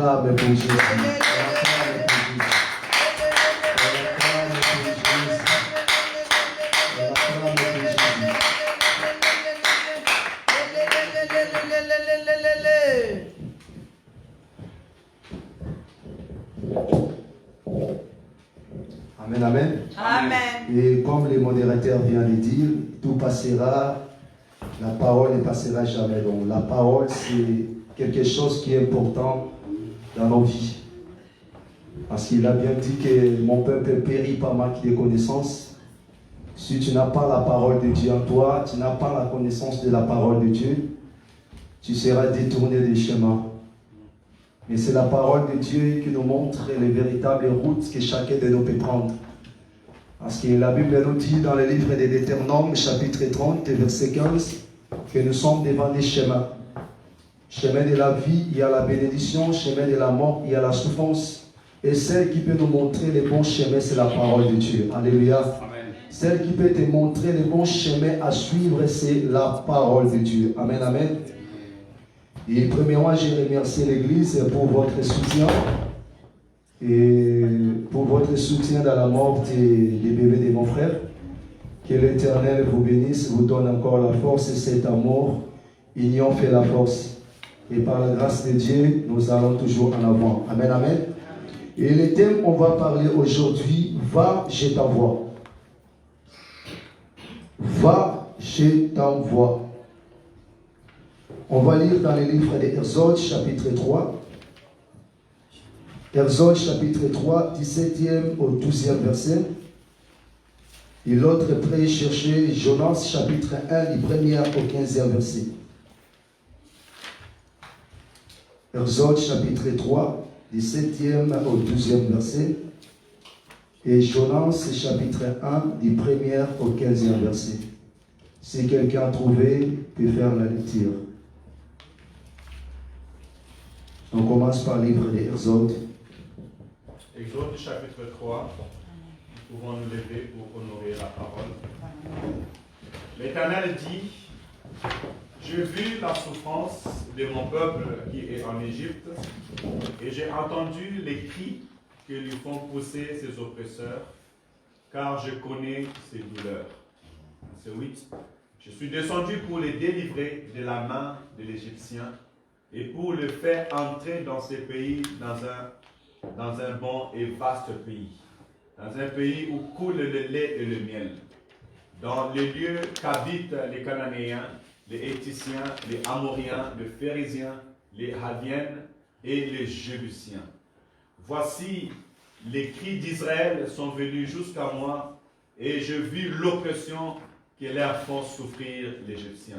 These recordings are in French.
acclame pour Jésus. On acclame pour Jésus. On acclame pour Jésus. On acclame pour Jésus. Amen, amen. Amen. Et comme le modérateur vient de dire, tout passera, la parole ne passera jamais. Donc la parole, c'est quelque chose qui est important dans nos vies. Parce qu'il a bien dit que mon peuple périt par manque de connaissance. Si tu n'as pas la parole de Dieu en toi, tu n'as pas la connaissance de la parole de Dieu, tu seras détourné des chemins. Mais c'est la parole de Dieu qui nous montre les véritables routes que chacun de nous peut prendre. Parce que la Bible nous dit dans le livre de Deutéronome, chapitre 30, verset 15, que nous sommes devant des chemins. Chemin de la vie, il y a la bénédiction. Chemin de la mort, il y a la souffrance. Et celle qui peut nous montrer les bons chemins, c'est la parole de Dieu. Alléluia. Amen. Celle qui peut te montrer les bons chemins à suivre, c'est la parole de Dieu. Amen, amen. Et premièrement, je remercie l'Église pour votre soutien et pour votre soutien dans la mort des bébés de mon frère. Que l'Éternel vous bénisse, vous donne encore la force et cet amour. Union fait la force. Et par la grâce de Dieu, nous allons toujours en avant. Amen, amen. Et le thème qu'on va parler aujourd'hui, va, je t'envoie. Va, je t'envoie. On va lire dans le livre d'Exode, chapitre 3. Exode, chapitre 3, 17e au 12e verset. Et l'autre prêt chercher Jonas, chapitre 1, du 1er au 15e verset. Exode, chapitre 3, 17e au 12e verset. Et Jonas, chapitre 1, du 1er au 15e verset. Si quelqu'un a trouvé, peut faire la lecture. On commence par le livre d'Exode. Exode chapitre 3. Nous pouvons nous lever pour honorer la parole. L'Éternel dit: j'ai vu la souffrance de mon peuple qui est en Égypte, et j'ai entendu les cris que lui font pousser ses oppresseurs, car je connais ses douleurs. Verset 8. Je suis descendu pour les délivrer de la main de l'Égyptien et pour le faire entrer dans ces pays, dans un bon et vaste pays, dans un pays où coule le lait et le miel, dans les lieux qu'habitent les Cananéens, les Héticiens, les Amoriens, les Phérésiens, les Hadiennes et les Jébusiens. Voici, les cris d'Israël sont venus jusqu'à moi, et je vis l'oppression qui leur font souffrir l'Égyptien.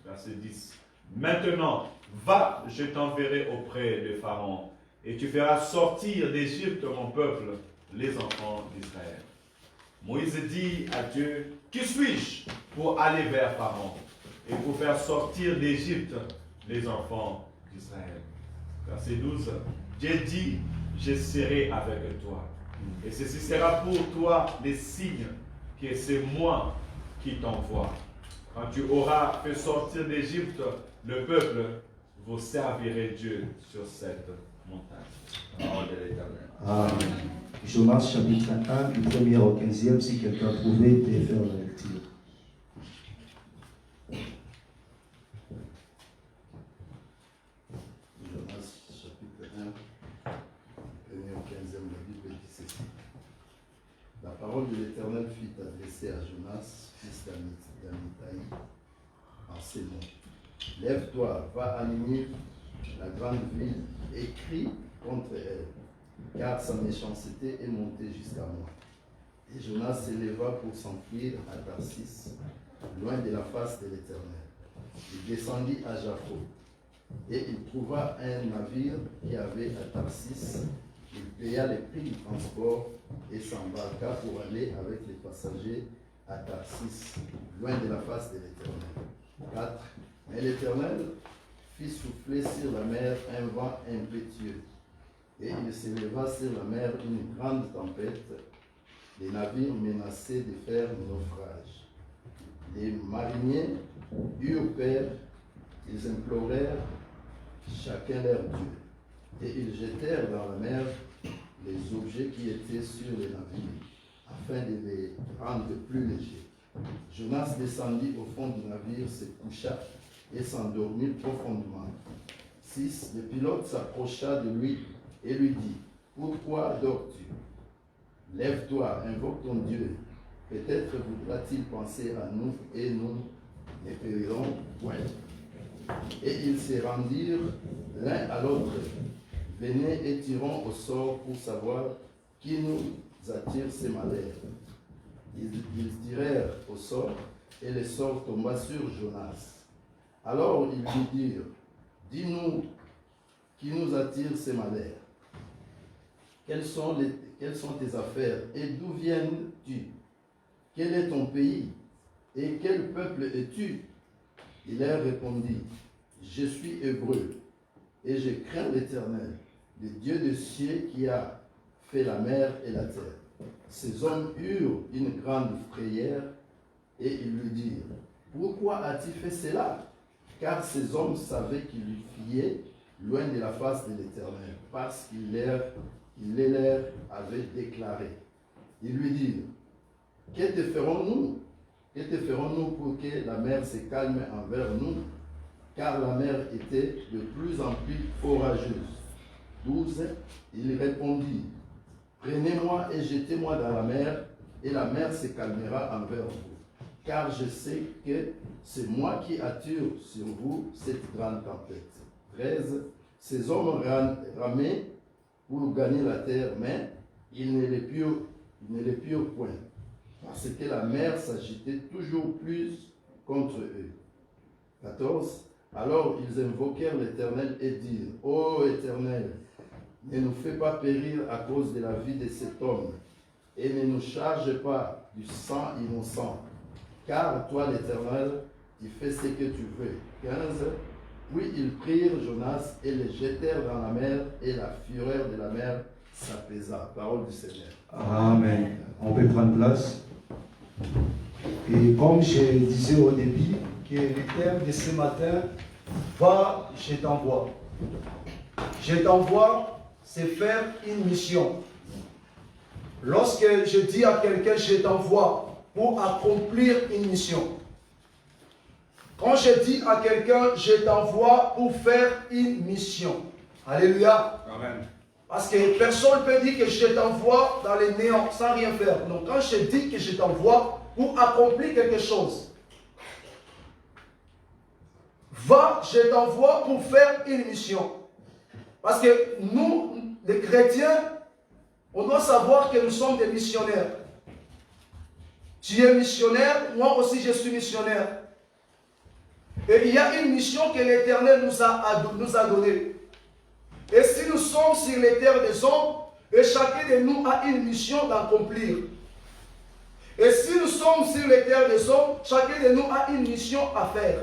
Verset 10. Maintenant, va, je t'enverrai auprès de Pharaon, et tu feras sortir d'Égypte mon peuple, les enfants d'Israël. Moïse dit à Dieu: qui suis-je pour aller vers Pharaon et pour faire sortir d'Égypte les enfants d'Israël? Verset 12. Dieu dit: je serai avec toi. Et ceci sera pour toi les signes que c'est moi qui t'envoie. Quand tu auras fait sortir d'Égypte le peuple, vous servirez Dieu sur cette montagne. Parole de l'Éternel. Amen. Jonas, chapitre 1, du 1er au 15e, si quelqu'un a trouvé, peut faire la lecture. Jonas, chapitre 1, 1er au 15e, la Bible dit ceci. La parole de l'Éternel fut adressée à Jonas, fils d'Amithaï, en ces mots. Lève-toi, va à Ninive, la grande ville, et crie contre elle, car sa méchanceté est montée jusqu'à moi. Et Jonas s'éleva pour s'enfuir à Tarsis, loin de la face de l'Éternel. Il descendit à Jaffo, et il trouva un navire qui avait à Tarsis. Il paya les prix du transport et s'embarqua pour aller avec les passagers à Tarsis, loin de la face de l'Éternel. 4. Mais l'Éternel fit souffler sur la mer un vent impétueux, et il s'éleva sur la mer une grande tempête. Les navires menaçaient de faire naufrage. Les mariniers eurent peur, ils implorèrent chacun leur Dieu. Et ils jetèrent dans la mer les objets qui étaient sur les navires, afin de les rendre plus légers. Jonas descendit au fond du navire, se coucha et s'endormit profondément. 6. Le pilote s'approcha de lui et lui dit, « Pourquoi dors-tu? Lève-toi, invoque ton Dieu. Peut-être voudra-t-il penser à nous et nous ne périrons point. » Et ils se rendirent l'un à l'autre. Venez et tirons au sort pour savoir qui nous attire ces malheurs. Ils tirèrent au sort et le sort tomba sur Jonas. Alors ils lui dirent, dis-nous qui nous attire ces malheurs. Quelles sont tes affaires et d'où viens-tu? Quel est ton pays et quel peuple es-tu? Il leur répondit, je suis hébreu et je crains l'Éternel, le Dieu des cieux qui a fait la mer et la terre. Ces hommes eurent une grande frayeur et ils lui dirent, pourquoi as-tu fait cela? Car ces hommes savaient qu'ils lui fiaient loin de la face de l'Éternel, parce qu'il les leur avait déclaré. Ils lui dirent, que te ferons-nous? Que te ferons-nous pour que la mer se calme envers nous? Car la mer était de plus en plus orageuse. 12. Il répondit, prenez-moi et jetez-moi dans la mer, et la mer se calmera envers vous. Car je sais que c'est moi qui attire sur vous cette grande tempête. 13. Ces hommes ramaient pour gagner la terre, mais ils ne les purent point, parce que la mer s'agitait toujours plus contre eux. 14. Alors ils invoquèrent l'Éternel et dirent, ô Éternel, ne nous fais pas périr à cause de la vie de cet homme, et ne nous charge pas du sang innocent, car toi l'Éternel, tu fais ce que tu veux. 15. Puis ils prirent Jonas et le jetèrent dans la mer, et la fureur de la mer s'apaisa. Parole du Seigneur. Amen. On peut prendre place. Et comme je disais au début, que le thème de ce matin, va, je t'envoie. Je t'envoie, c'est faire une mission. Lorsque je dis à quelqu'un, je t'envoie pour accomplir une mission. Quand je dis à quelqu'un, je t'envoie pour faire une mission. Alléluia. Amen. Parce que personne ne peut dire que je t'envoie dans les néants sans rien faire. Donc quand je dis que je t'envoie pour accomplir quelque chose, va, je t'envoie pour faire une mission. Parce que nous, les chrétiens, on doit savoir que nous sommes des missionnaires. Tu es missionnaire, moi aussi je suis missionnaire. Et il y a une mission que l'Éternel nous a donnée. Et si nous sommes sur les terres des hommes, et chacun de nous a une mission d'accomplir. Et si nous sommes sur les terres des hommes, chacun de nous a une mission à faire.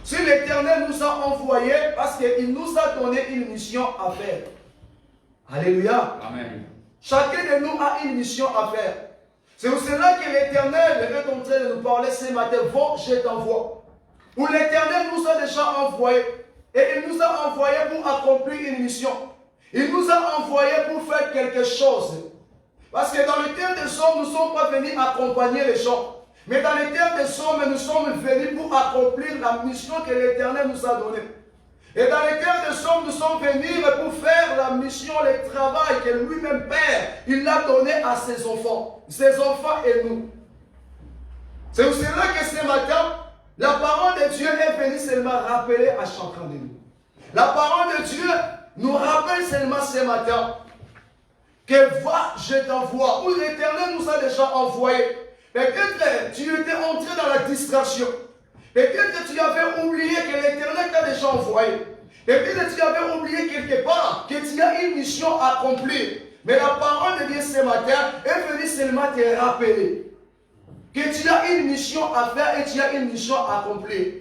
Si l'Éternel nous a envoyés, parce qu'il nous a donné une mission à faire. Alléluia. Amen. Chacun de nous a une mission à faire. C'est pour cela que l'Éternel est en train de nous parler ce matin. Va, je t'envoie. Où l'Éternel nous a déjà envoyés. Et il nous a envoyés pour accomplir une mission. Il nous a envoyés pour faire quelque chose. Parce que dans les terres des hommes, nous ne sommes pas venus accompagner les gens. Mais dans les terres des hommes, nous sommes venus pour accomplir la mission que l'Éternel nous a donnée. Et dans les terres des hommes, nous sommes venus pour faire la mission, le travail que lui-même Père, il l'a donné à ses enfants et nous. C'est pour cela que ce matin, la parole de Dieu est venue seulement rappeler à chacun de nous. La parole de Dieu nous rappelle seulement ce matin que va, je t'envoie, où l'Éternel nous a déjà envoyés. Peut-être tu étais entré dans la distraction. Peut-être tu avais oublié que l'Éternel t'a déjà envoyé. Peut-être tu avais oublié quelque part que tu as une mission à accomplir. Mais la parole de Dieu ce matin est venue seulement te rappeler que tu as une mission à faire et tu as une mission à accomplir.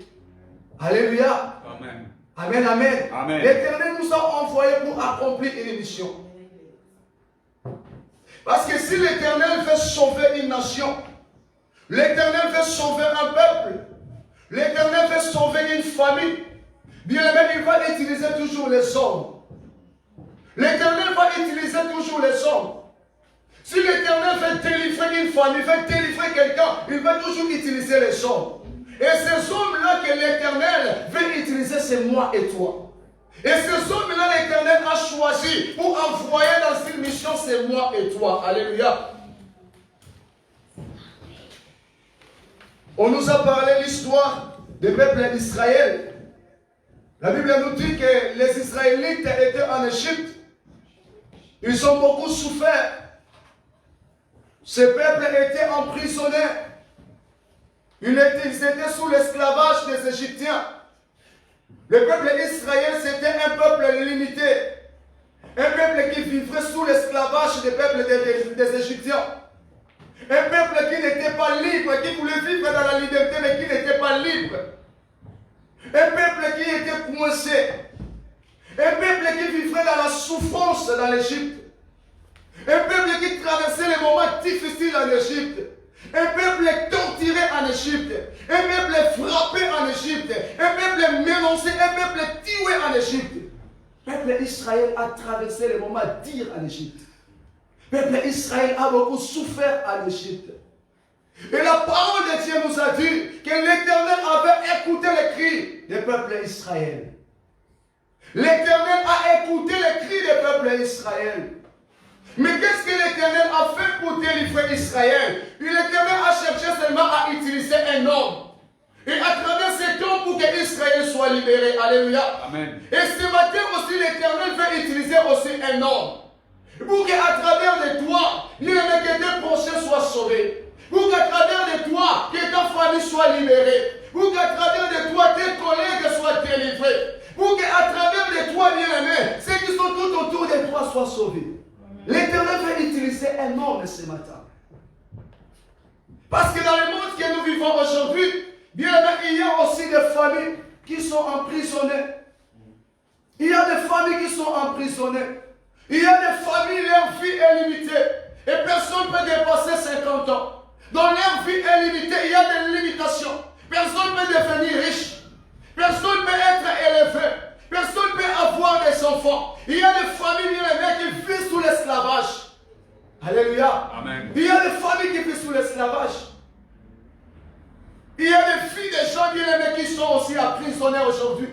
Alléluia. Amen. Amen, amen. Amen. L'Éternel nous a envoyés pour accomplir une mission. Parce que si l'Éternel veut sauver une nation, l'Éternel veut sauver un peuple, l'Éternel veut sauver une famille, bien aimé, il va utiliser toujours les hommes. L'Éternel va utiliser toujours les hommes. Si l'Éternel veut délivrer une famille, veut délivrer quelqu'un, il va toujours utiliser les hommes. Et ces hommes-là que l'Éternel veut utiliser, c'est moi et toi. Et ces hommes-là, l'Éternel a choisi pour envoyer dans une mission, c'est moi et toi. Alléluia. On nous a parlé l'histoire du peuple d'Israël. La Bible nous dit que les Israélites étaient en Égypte. Ils ont beaucoup souffert. Ce peuple était emprisonné. Ils étaient sous l'esclavage des Égyptiens. Le peuple d'Israël, c'était un peuple limité. Un peuple qui vivrait sous l'esclavage des peuples des Égyptiens. Un peuple qui n'était pas libre, qui voulait vivre dans la liberté, mais qui n'était pas libre. Un peuple qui était coincé. Un peuple qui vivrait dans la souffrance dans l'Égypte. Un peuple qui traversait les moments difficiles en Égypte. Un peuple torturé en Égypte. Un peuple frappé en Égypte. Un peuple menacé. Un peuple tué en Égypte. Le peuple d'Israël a traversé les moments durs en Égypte. Le peuple d'Israël a beaucoup souffert en Égypte. Et la parole de Dieu nous a dit que l'Éternel avait écouté les cris du peuple d'Israël. L'Éternel a écouté les cris du peuple d'Israël. Mais qu'est-ce que l'Éternel a fait pour délivrer Israël? L'Éternel a cherché seulement à utiliser un homme. Et à travers cet homme pour que Israël soit libéré. Alléluia. Amen. Et ce matin aussi, l'Éternel veut utiliser aussi un homme. Pour qu'à travers de toi, tes prochains soient sauvés. Pour qu'à travers de toi, que ta famille soit libérée. Pour qu'à travers de toi, tes collègues soient délivrés. Pour qu'à travers de toi, bien-aimés, ceux qui sont tout autour de toi soient sauvés. L'Éternel veut utiliser un homme ce matin. Parce que dans le monde que nous vivons aujourd'hui, bien aimé, il y a aussi des familles qui sont emprisonnées. Il y a des familles qui sont emprisonnées. Il y a des familles, leur vie est limitée. Et personne ne peut dépasser 50 ans. Dans leur vie est limitée, il y a des limitations. Personne ne peut devenir riche. Personne ne peut être élevé. Personne ne peut avoir des enfants. Il y a des familles qui vivent sous l'esclavage. Alléluia. Amen. Il y a des familles qui vivent sous l'esclavage. Il y a des filles, des gens qui sont aussi emprisonnés aujourd'hui.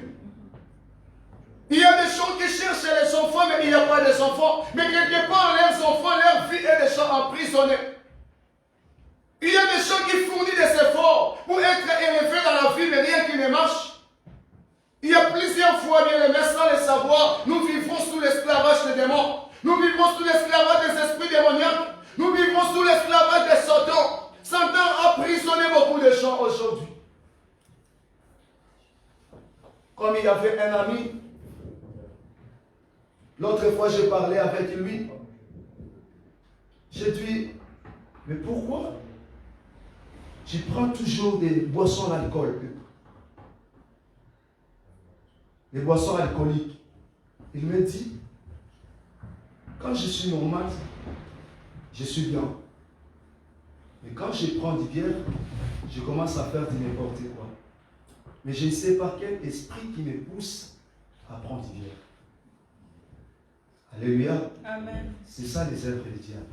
Il y a des gens qui cherchent les enfants, mais il n'y a pas des enfants. Mais quelque part, leurs enfants, leur vie est déjà emprisonnée. Il y a des gens qui fournissent des efforts pour être élevés dans la vie, mais rien qui ne marche. Il y a plusieurs fois, bien aimés, sans le savoir, nous vivons sous l'esclavage des démons. Nous vivons sous l'esclavage des esprits démoniaques. Nous vivons sous l'esclavage des Satan. Satan a emprisonné beaucoup de gens aujourd'hui. Comme il y avait un ami, l'autre fois j'ai parlé avec lui. J'ai dit, mais pourquoi tu prends toujours des boissons d'alcool? Des boissons alcooliques. Il me dit, quand je suis normal, je suis bien. Mais quand je prends du bière, je commence à faire du n'importe quoi. Mais je ne sais pas quel esprit qui me pousse à prendre du bière. Alléluia. Amen. C'est ça les œuvres du diable.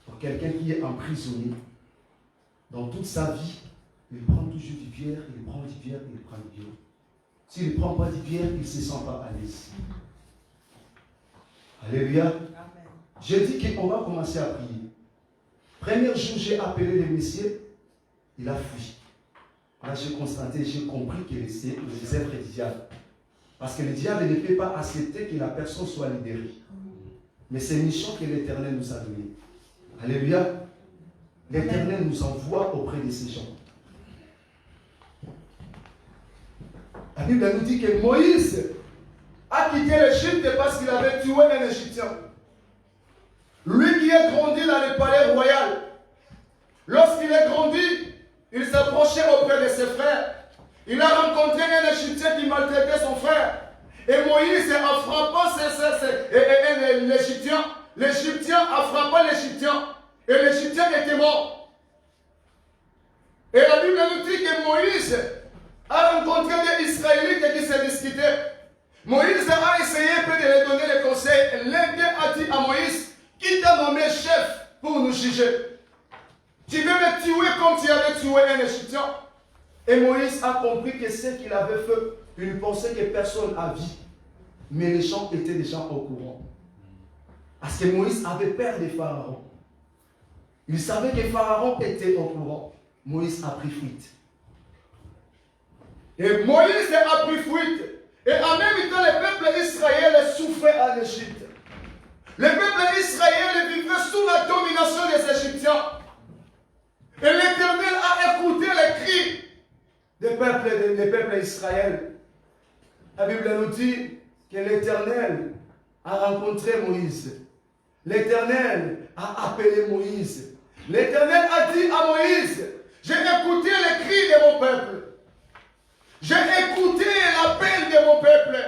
Pour quelqu'un qui est emprisonné, dans toute sa vie, il prend toujours du bière, il prend du bière, il prend du bière. S'il ne prend pas du bière, il ne se sent pas à l'aise. Alléluia. Amen. J'ai dit qu'on va commencer à prier. Premier jour, j'ai appelé le monsieur, il a fui. Là, j'ai constaté, j'ai compris que c'est les œuvres du diable. Parce que le diable ne peut pas accepter que la personne soit libérée. Mais c'est une mission que l'Éternel nous a donnée. Alléluia. L'Éternel nous envoie auprès de ces gens. La Bible nous dit que Moïse a quitté l'Égypte parce qu'il avait tué un Égyptien. Lui qui est grandi dans le palais royal. Lorsqu'il est grandi, il s'approchait auprès de ses frères. Il a rencontré un Égyptien qui maltraitait son frère. Et Moïse a frappé l'Égyptien. L'Égyptien a frappé l'Égyptien. Et l'Égyptien était mort. Et la Bible nous dit que Moïse a rencontré des Israélites qui se discutaient. Moïse a essayé de lui donner les conseils. L'un a dit à Moïse, qui t'a nommé chef pour nous juger? Tu veux me tuer comme tu avais tué un Égyptien? Et Moïse a compris que ce qu'il avait fait, il pensait que personne n'a vu. Mais les gens étaient déjà au courant. Parce que Moïse avait peur des pharaons. Il savait que Pharaon était au courant. Moïse a pris fuite. Et Moïse a pris fuite. Et en même temps, le peuple d'Israël souffrait en Égypte. Le peuple d'Israël vivait sous la domination des Égyptiens. Et l'Éternel a écouté les cris des peuples d'Israël. La Bible nous dit que l'Éternel a rencontré Moïse. L'Éternel a appelé Moïse. L'Éternel a dit à Moïse, j'ai écouté les cris de mon peuple. J'ai écouté l'appel de mon peuple.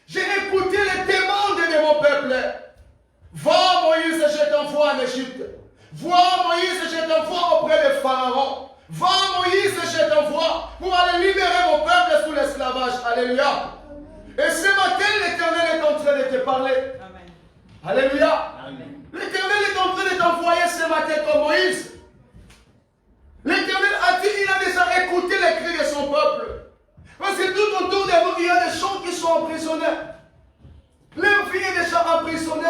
J'ai écouté les demandes de mon peuple. Va Moïse, je t'envoie en Égypte. Va Moïse, je t'envoie auprès de Pharaon. Va Moïse, je t'envoie pour aller libérer mon peuple sous l'esclavage. Alléluia. Et ce matin, l'Éternel est en train de te parler. Amen. Alléluia. L'Éternel est en train de t'envoyer ce matin comme Moïse. L'Éternel a dit, il a déjà écouté les cris de son peuple. Parce que tout autour de nous, il y a des gens qui sont emprisonnés. Leur vie est déjà emprisonnée.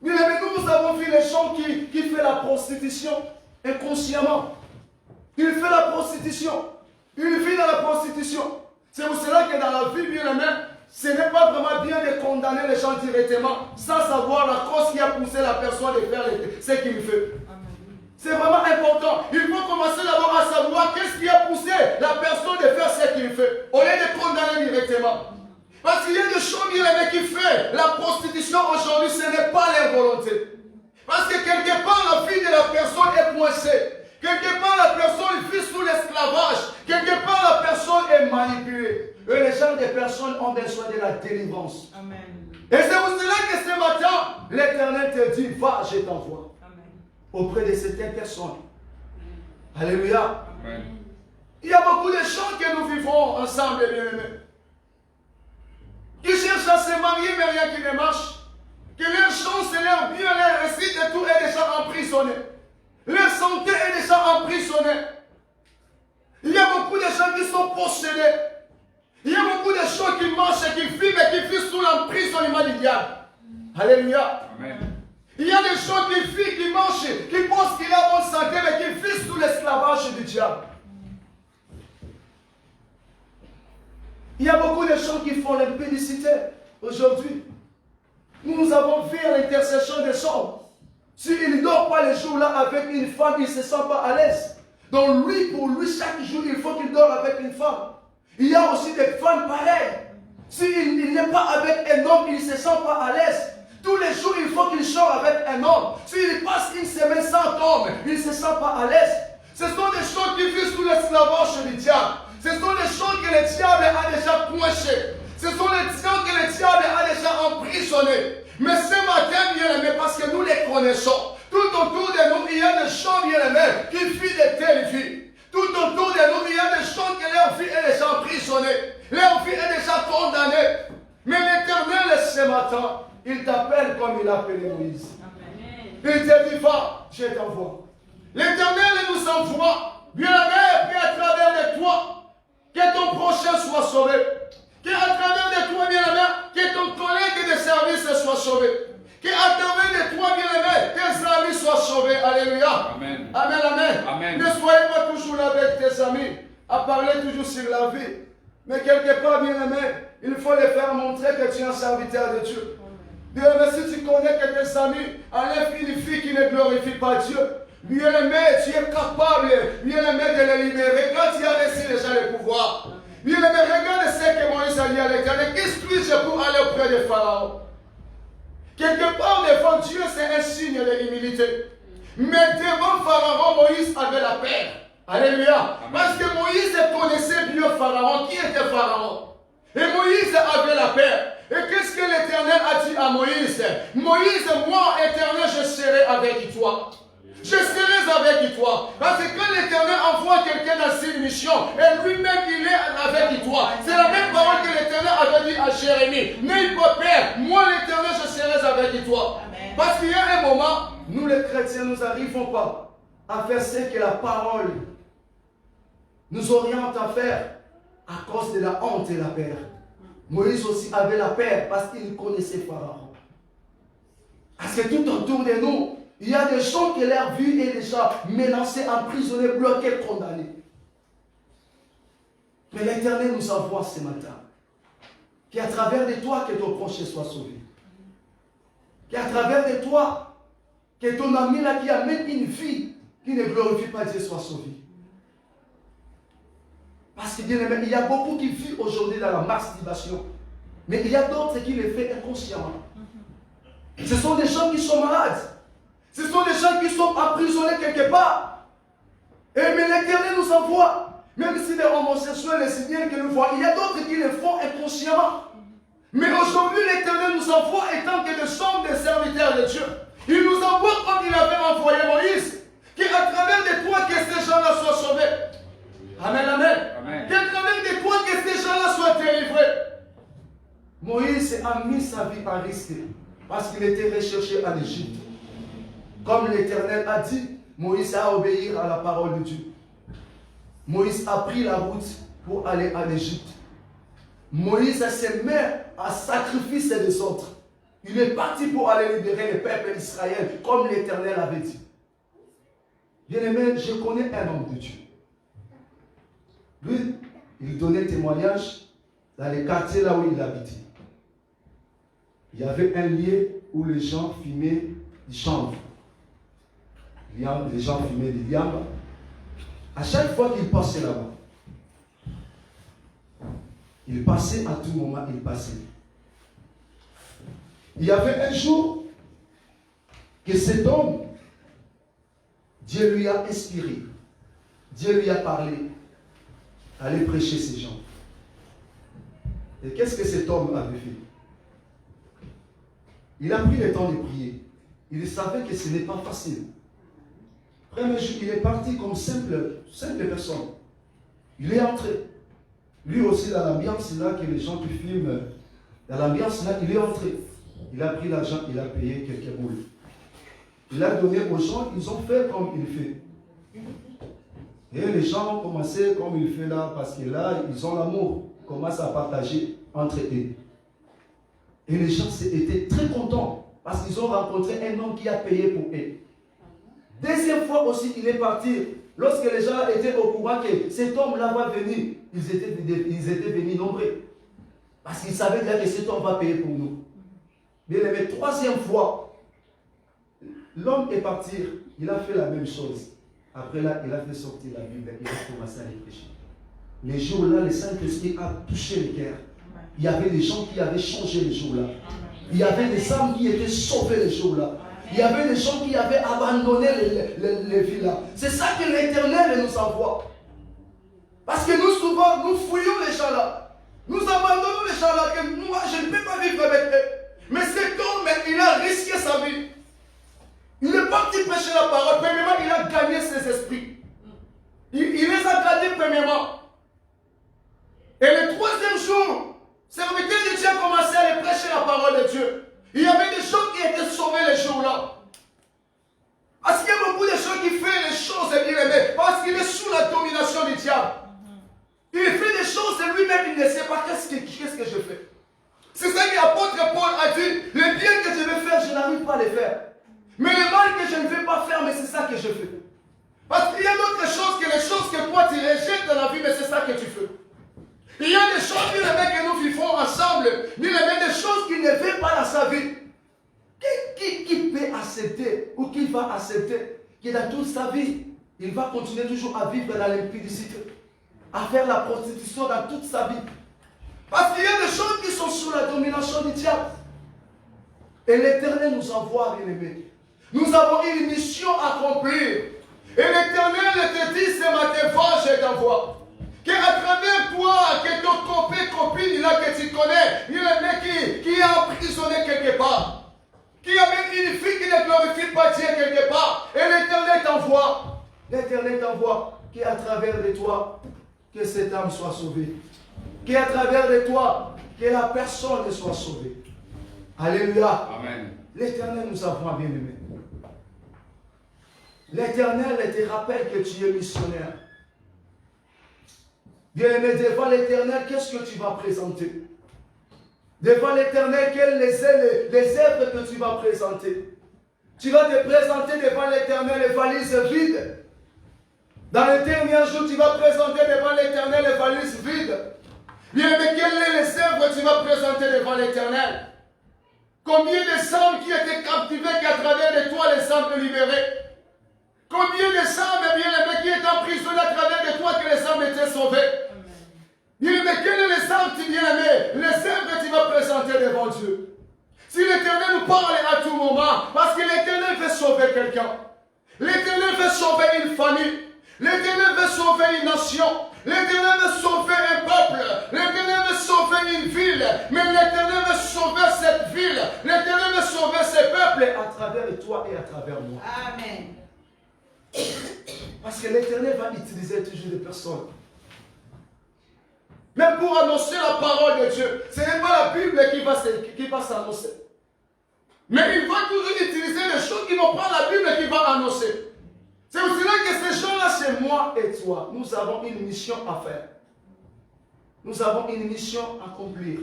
Mais nous avons vu les gens qui font la prostitution inconsciemment. Il fait la prostitution. Il vit dans la prostitution. C'est pour cela que dans la vie, bien aimé, ce n'est pas vraiment bien de condamner les gens directement sans savoir la cause qui a poussé la personne de faire ce qu'il fait. C'est vraiment important. Il faut commencer d'abord à savoir qu'est-ce qui a poussé la personne de faire ce qu'il fait, au lieu de condamner directement. Parce qu'il y a des choses bien aimées qui font la prostitution aujourd'hui, ce n'est pas leur volonté. Parce que quelque part, la vie de la personne est coincée. Quelque part, la personne vit sous l'esclavage. Quelque part, la personne est manipulée. Et les gens des personnes ont besoin de la délivrance. Amen. Et c'est pour cela que ce matin, l'Éternel te dit, va, je t'envoie. Auprès de certaines personnes. Alléluia. Amen. Il y a beaucoup de gens que nous vivons ensemble, bien-aimés. Qui cherchent à se marier, mais rien qui ne marche. Que leur chance, leur bien, leur réussite et tout est déjà emprisonné. Leur santé est déjà emprisonnée. Il y a beaucoup de gens qui sont possédés. Il y a beaucoup de gens qui marchent et qui vivent et qui vivent sous l'emprisonnement du diable. Alléluia. Amen. Il y a des gens qui vivent, qui marchent, qui pensent qu'il a bonne santé, mais qui vivent sous l'esclavage du diable. Il y a beaucoup de gens qui font l'impudicité aujourd'hui. Nous avons vu à l'intercession des gens. S'il ne dort pas les jours-là avec une femme, il ne se sent pas à l'aise. Donc lui, pour lui, chaque jour, il faut qu'il dort avec une femme. Il y a aussi des femmes pareilles. S'il n'est pas avec un homme, il ne se sent pas à l'aise. Tous les jours, il faut qu'il sorte avec un homme. S'il passe une semaine sans homme, il ne se sent pas à l'aise. Ce sont des choses qui vivent sous l'esclavage du diable. Ce sont des choses que le diable a déjà coincées. Ce sont des choses que le diable a déjà emprisonnées. Mais ce matin, bien aimé, parce que nous les connaissons, tout autour de nous, il y a des gens, bien aimés, qui vivent de telles vies. Tout autour de nous, il y a des gens que leur vie est déjà emprisonnée. Leur vie est déjà condamnée. Mais l'Éternel, ce matin, il t'appelle comme il a appelé Moïse. Amen. Il te dit, va, je t'envoie. L'Éternel nous envoie, bien aimé, puis à travers de toi, que ton prochain soit sauvé. Qu'à travers de toi, bien aimé, que ton collègue de service soit sauvé. Qu'à travers de toi, bien aimé, tes amis soient sauvés. Alléluia. Amen. Amen, amen. Amen. Ne soyez pas toujours là avec tes amis, à parler toujours sur la vie. Mais quelque part, bien aimé, il faut les faire montrer que tu es un serviteur de Dieu. Bien aimé, si tu connais que tes amis enlèvent une fille qui ne glorifie pas Dieu, bien aimé, tu es capable, bien aimé, de les libérer quand tu as reçu déjà le pouvoir. Bien aimé, regarde ce que Moïse a dit à l'Éternel. Qu'est-ce que je pour aller auprès de Pharaon? Quelque part devant Dieu, c'est un signe de l'humilité. Mais devant Pharaon, Moïse avait la paix. Alléluia. Parce que Moïse connaissait bien Pharaon. Qui était Pharaon? Et Moïse avait la paix. Et qu'est-ce que l'Éternel a dit à Moïse? Moïse, moi, Éternel, je serai avec toi. Je serai avec toi. Parce que quand l'Éternel envoie quelqu'un dans une mission, et lui-même il est avec toi. C'est la même parole que l'Éternel avait dit à Jérémie. N'aie pas peur, moi l'Éternel je serai avec toi. Amen. Parce qu'il y a un moment, nous les chrétiens, nous n'arrivons pas à faire ce que la parole nous oriente à faire à cause de la honte et la peur. Moïse aussi avait la peur parce qu'il connaissait Pharaon. Parce que tout autour de nous, il y a des gens que leur vie est déjà menacée, emprisonnée, bloquée, condamnée. Mais l'Éternel nous envoie ce matin qu'à travers de toi, que ton prochain soit sauvé. Qu'à travers de toi, que ton ami là qui a même une vie qui ne glorifie pas Dieu soit sauvé. Parce que bien aimé, il y a beaucoup qui vivent aujourd'hui dans la masturbation. Mais il y a d'autres qui le font inconsciemment. Ce sont des gens qui sont malades. Ce sont des gens qui sont emprisonnés quelque part. Mais l'Éternel nous envoie. Même si les homosexuels, les signes que nous voyons, il y a d'autres qui le font inconsciemment. Mais aujourd'hui, l'Éternel nous envoie étant que nous sommes des serviteurs de Dieu. Il nous envoie comme il avait envoyé Moïse. Qu'à travers de toi, que ces gens-là soient sauvés. Amen, amen. Amen. Qu'à travers de toi, que ces gens-là soient délivrés. Moïse a mis sa vie à risque parce qu'il était recherché en Égypte. Comme l'Éternel a dit, Moïse a obéi à la parole de Dieu. Moïse a pris la route pour aller en Égypte. Moïse s'est mis à sacrifice des autres. Il est parti pour aller libérer le peuple d'Israël, comme l'Éternel avait dit. Bien-aimé, je connais un homme de Dieu. Lui, il donnait témoignage dans les quartiers là où il habitait. Il y avait un lieu où les gens fumaient du chanvre. Les gens fumaient du liam. À chaque fois qu'il passait là-bas, il passait à tout moment, il passait. Il y avait un jour que cet homme, Dieu lui a inspiré, Dieu lui a parlé, aller prêcher ces gens. Et qu'est-ce que cet homme avait fait? Il a pris le temps de prier. Il savait que ce n'est pas facile. Premier jour, il est parti comme simple personne. Il est entré. Lui aussi, dans l'ambiance là, que les gens qui filment, dans l'ambiance là, il est entré. Il a pris l'argent, il a payé quelques boules. Il a donné aux gens, ils ont fait comme il fait. Et les gens ont commencé comme il fait là, parce que là, ils ont l'amour. Ils commencent à partager entre eux. Et les gens étaient très contents, parce qu'ils ont rencontré un homme qui a payé pour eux. Deuxième fois aussi, il est parti. Lorsque les gens étaient au courant que cet homme-là va venir, ils étaient venus nombreux. Parce qu'ils savaient déjà que cet homme va payer pour nous. Bien aimé, troisième fois, l'homme est parti, il a fait la même chose. Après là, il a fait sortir la Bible, il a commencé à les prêcher. Les jours-là, le Saint-Esprit a touché le cœur. Il y avait des gens qui avaient changé les jours-là. Il y avait des âmes qui étaient sauvées les jours-là. Il y avait des gens qui avaient abandonné les villas. C'est ça que l'Éternel nous envoie. Parce que nous, souvent, nous fouillons les gens là. Nous abandonnons les gens là que moi, je ne peux pas vivre avec eux. Mais cet homme, il a risqué sa vie. Il est parti prêcher la parole. Premièrement, il a gagné ses esprits. Il les a gardés premièrement. Et le troisième jour, serviteur de Dieu a commencé à aller prêcher la parole de Dieu. Il y avait des gens qui étaient sauvés les jours-là. Parce qu'il y a beaucoup de gens qui font les choses bien aimées, parce qu'il est sous la domination du diable. Il fait des choses et lui-même il ne sait pas qu'est-ce que je fais. C'est ça que l'apôtre Paul a dit, le bien que je veux faire, je n'arrive pas à le faire. Mais le mal que je ne veux pas faire, mais c'est ça que je fais. Parce qu'il y a d'autres choses que les choses que toi tu rejettes dans la vie, mais c'est ça que tu fais. Il y a des choses que nous vivons ensemble, il y a des choses qu'il ne veut pas dans sa vie. Qui peut accepter ou qui va accepter que dans toute sa vie, il va continuer toujours à vivre dans l'impudicité, à faire la prostitution dans toute sa vie. Parce qu'il y a des choses qui sont sous la domination du diable. Et l'Éternel nous envoie, bien aimés. Nous avons une mission à accomplir. Et l'Éternel te dit ce matin, va, je t'envoie. Qu'à travers toi, que ton copine là que tu connais, il y a un mec qui est emprisonné quelque part. Qui a même une fille qui ne glorifie pas Dieu quelque part. Et l'Éternel t'envoie. L'Éternel t'envoie qu'à travers de toi, que cette âme soit sauvée. Qu'à travers de toi, que la personne soit sauvée. Alléluia. Amen. L'Éternel nous apprend, bien-aimé. L'Éternel te rappelle que tu es missionnaire. Bien-aimé, devant l'Éternel, qu'est-ce que tu vas présenter? Devant l'Éternel, quelles les œuvres que tu vas présenter? Tu vas te présenter devant l'Éternel les valises vides. Dans les derniers jours, tu vas présenter devant l'Éternel les valises vides. Bien, mais quelles sont les œuvres que tu vas présenter devant l'Éternel? Combien de âmes qui étaient captivées qu'à travers de toi les âmes te libéraient? Combien de âmes, bien aimés, qui étaient emprisonnées à travers de toi que les âmes étaient sauvées? Bien, mais quelles sont les âmes, tu bien aimé, les œuvres que tu vas présenter devant Dieu? Si l'Éternel nous parle à tout moment, parce que l'Éternel veut sauver quelqu'un. L'Éternel veut sauver une famille. L'Éternel veut sauver une nation. L'Éternel veut sauver un peuple. L'Éternel veut sauver une ville. Mais l'Éternel veut sauver cette ville. L'Éternel veut sauver ce peuple à travers toi et à travers moi. Amen. Parce que l'Éternel va utiliser toujours des personnes. Même pour annoncer la parole de Dieu. Ce n'est pas la Bible qui va s'annoncer. Mais il va toujours utiliser des choses qui vont prendre la Bible et qui va annoncer. C'est aussi là que ces gens-là, c'est moi et toi. Nous avons une mission à faire. Nous avons une mission à accomplir.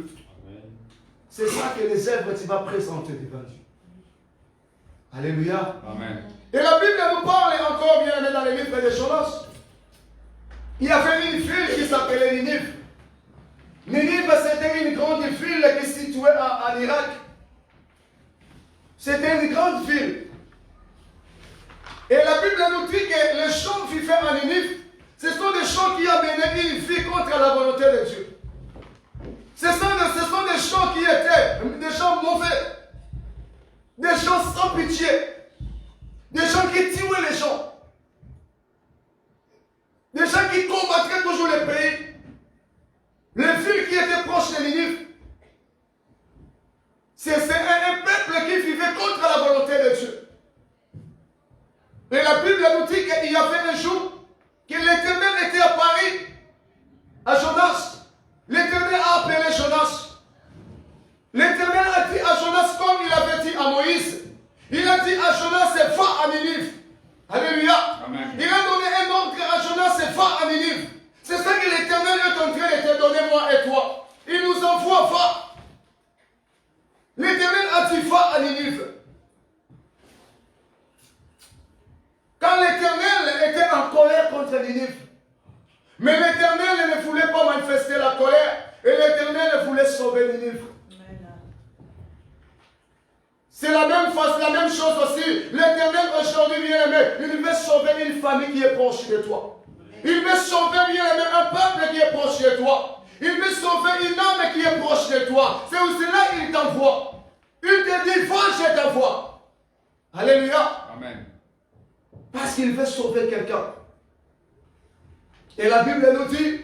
C'est ça que les œuvres tu vas présenter devant Dieu. Alléluia. Amen. Et la Bible nous parle encore bien dans les livres de Jonas. Il y avait une ville qui s'appelait Ninive. Ninive, c'était une grande ville qui est située en Irak. C'était une grande ville. Et la Bible nous dit que les gens qui vivaient en Ninive, ce sont des gens qui ont mené une vie contre la volonté de Dieu. Ce sont des gens qui étaient des gens mauvais, des gens sans pitié, des gens qui tuaient les gens, des gens qui combattraient toujours le pays. Les villes qui étaient proches de Ninive, c'est un peuple qui vivait contre la volonté de Dieu. Et la Bible nous dit qu'il y avait un jour que l'Éternel était apparu à Jonas. L'Éternel a appelé Jonas. L'Éternel a dit à Jonas comme il avait dit à Moïse. Il a dit à Jonas, va à Ninive. Alléluia. Amen. Il a donné un ordre à Jonas, va à Ninive. C'est ça que l'Éternel est en train de te donner, moi et toi. Il nous envoie, va. L'Éternel a dit, va à Ninive. Quand l'Éternel était en colère contre Ninive, mais l'Éternel ne voulait pas manifester la colère, et l'Éternel voulait sauver Ninive. C'est la même chose aussi. L'Éternel aujourd'hui, bien aimé, il veut sauver une famille qui est proche de toi. Il veut sauver, bien aimé, un peuple qui est proche de toi. Il veut sauver une âme qui est proche de toi. C'est aussi là qu'il t'envoie. Il te dit, va, je t'envoie. Alléluia. Amen. Parce qu'il veut sauver quelqu'un. Et la Bible nous dit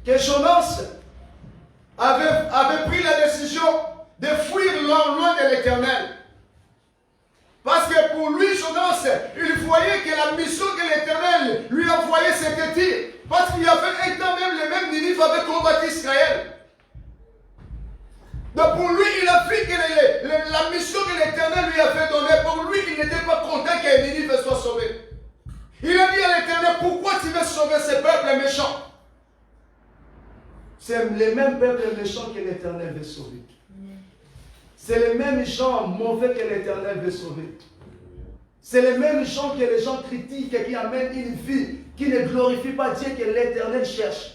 que Jonas avait pris la décision de fuir loin de l'Éternel. Parce que pour lui, Jonas, il voyait que la mission que l'Éternel lui envoyait, c'était dire. Parce qu'il y avait un temps même, les mêmes Ninive avaient combattu Israël. Donc pour lui, il a vu que la mission que l'Éternel lui avait donnée, pour lui, il n'était pas content que Ninive soit sauvé. Il a dit à l'Éternel, pourquoi tu veux sauver ce peuple méchant? C'est les mêmes peuples méchants que l'Éternel veut sauver. C'est les mêmes gens mauvais que l'Éternel veut sauver. C'est les mêmes gens que les gens critiquent et qui amènent une vie qui ne glorifie pas Dieu que l'Éternel cherche.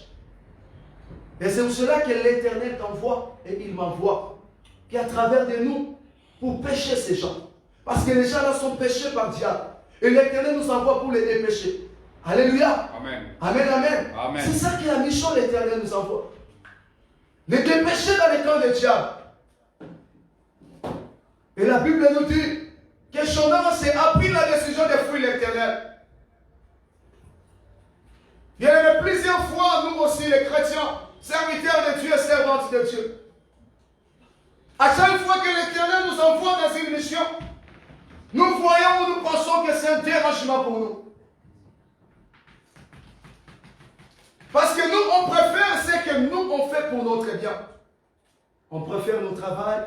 Et c'est pour cela que l'Éternel t'envoie et il m'envoie. Qui à travers de nous pour pécher ces gens. Parce que les gens là sont péchés par diable. Et l'Éternel nous envoie pour les dépêcher. Alléluia. Amen. Amen, amen. Amen. C'est ça qui est la mission de l'Éternel nous envoie. Les dépêcher dans les camps des diables. Et la Bible nous dit que Jonas a pris la décision de fuir l'Éternel. Il y a eu plusieurs fois, nous aussi, les chrétiens, serviteurs de Dieu et servantes de Dieu. À chaque fois que l'Éternel nous envoie dans une mission, nous voyons ou nous pensons que c'est un dérangement pour nous. Parce que nous, on préfère ce que nous, on fait pour notre bien. On préfère notre travail.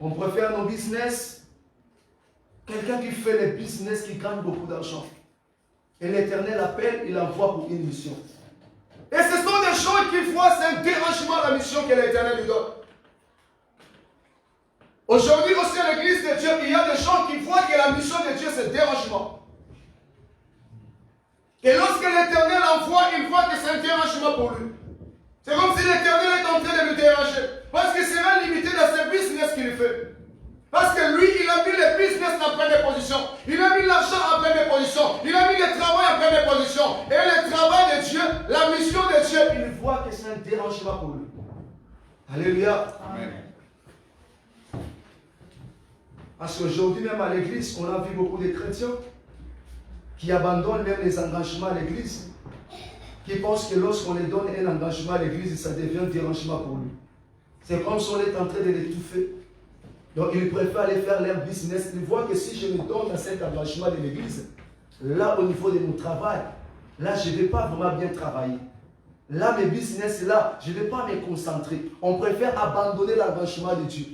On préfère nos business. Quelqu'un qui fait les business, qui gagne beaucoup d'argent. Et l'Éternel appelle, il envoie pour une mission. Et ce sont des gens qui voient, c'est un dérangement à la mission que l'Éternel lui donne. Aujourd'hui aussi à l'église de Dieu, il y a des gens qui voient que la mission de Dieu c'est dérangement. Et lorsque l'Éternel envoie, il voit que c'est un dérangement pour lui. C'est comme si l'Éternel est en train de le déranger. Parce qu'il sera limité dans ses business qu'il fait. Parce que lui, il a mis le business en première position. Il a mis l'argent en première position. Il a mis le travail en première position. Et le travail de Dieu, la mission de Dieu, il voit que c'est un dérangement pour lui. Alléluia. Amen. Parce qu'aujourd'hui, même à l'église, on a vu beaucoup de chrétiens qui abandonnent même les engagements à l'église, qui pensent que lorsqu'on les donne un engagement à l'église, ça devient un dérangement pour lui. C'est comme si on est en train de l'étouffer. Donc ils préfèrent aller faire leur business. Ils voient que si je me donne à cet engagement de l'église, là au niveau de mon travail, là je ne vais pas vraiment bien travailler. Là mes business, là, je ne vais pas me concentrer. On préfère abandonner l'engagement de Dieu.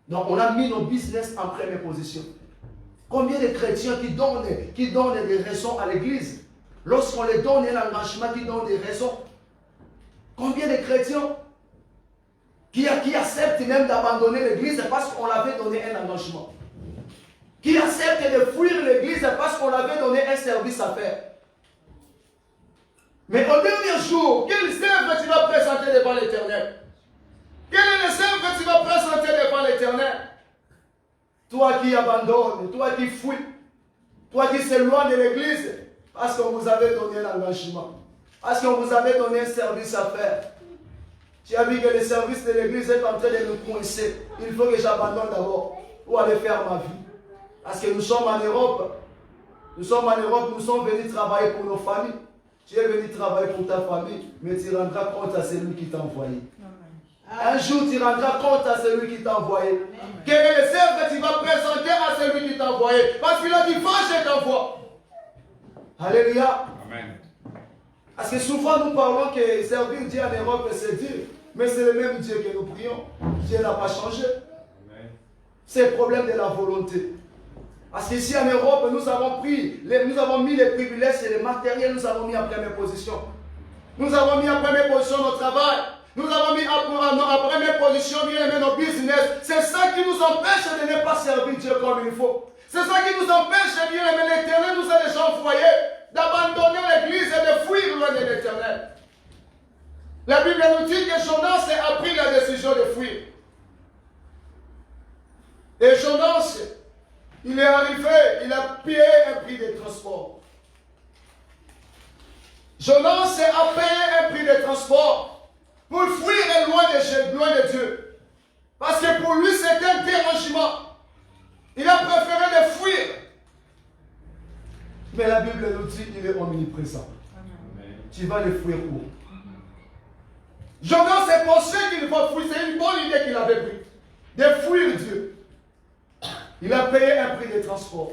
Donc on a mis nos business en première position. Combien de chrétiens qui donnent des raisons à l'église, lorsqu'on les donne un engagement qui donne des raisons? Combien de chrétiens qui acceptent même d'abandonner l'église parce qu'on l'avait donné un engagement? Qui acceptent de fuir l'église parce qu'on l'avait donné un service à faire? Mais au dernier jour, quel serve tu vas présenter devant l'Éternel? Quel est le serve que tu vas présenter devant l'Éternel? Toi qui abandonnes, toi qui fuis, toi qui s'éloignes de l'église, parce qu'on vous avait donné un engagement, parce qu'on vous avait donné un service à faire. Tu as vu que le service de l'église est en train de nous coincer. Il faut que j'abandonne d'abord pour aller faire ma vie. Parce que nous sommes en Europe. Nous sommes en Europe, nous sommes venus travailler pour nos familles. Tu es venu travailler pour ta famille, mais tu rendras compte à celui qui t'a envoyé. Un jour, tu rendras compte à celui qui t'a envoyé. Quel est le serve que tu vas présenter à celui qui t'a envoyé? Parce qu'il a dit, va, je t'envoie. Alléluia. Amen. Parce que souvent, nous parlons que servir Dieu en Europe, c'est Dieu. Mais c'est le même Dieu que nous prions. Dieu n'a pas changé. C'est le problème de la volonté. Parce qu'ici en Europe, nous avons mis les privilèges et les matériels, nous avons mis en première position. Nous avons mis en première position notre travail. Nous avons mis en première position nos business. C'est ça qui nous empêche de ne pas servir Dieu comme il faut. C'est ça qui nous empêche, bien aimer l'Éternel, nous a déjà envoyés, d'abandonner l'église et de fuir loin de l'Éternel. La Bible nous dit que Jonas a pris la décision de fuir. Et Jonas, il est arrivé, il a payé un prix de transport. Jonas a payé un prix de transport pour fuir loin de Dieu. Parce que pour lui, c'était un dérangement. Il a préféré de fuir. Mais la Bible nous dit qu'il est omniprésent. Amen. Tu vas le fuir où? Jonas s'est pensé qu'il va fuir. C'est une bonne idée qu'il avait prise. De fuir Dieu. Il a payé un prix de transport.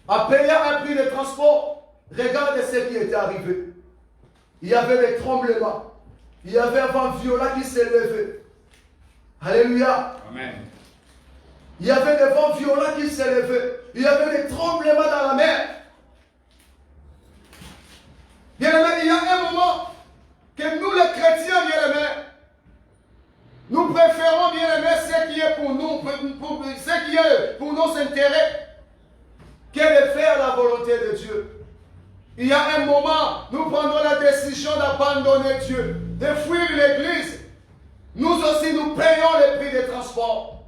En payant un prix de transport, regardez ce qui était arrivé. Il y avait des tremblements. Il y avait un vent violent qui s'est levé. Alléluia. Amen. Il y avait des vents violents qui s'est levé. Il y avait des tremblements dans la mer. Bien aimé, il y a un moment que nous les chrétiens, bien aimés, nous préférons, bien aimé, ce qui est pour nous, ce qui est pour nos intérêts, que de faire la volonté de Dieu. Il y a un moment, nous prendrons la décision d'abandonner Dieu, de fuir l'église. Nous aussi, nous payons le prix des transports.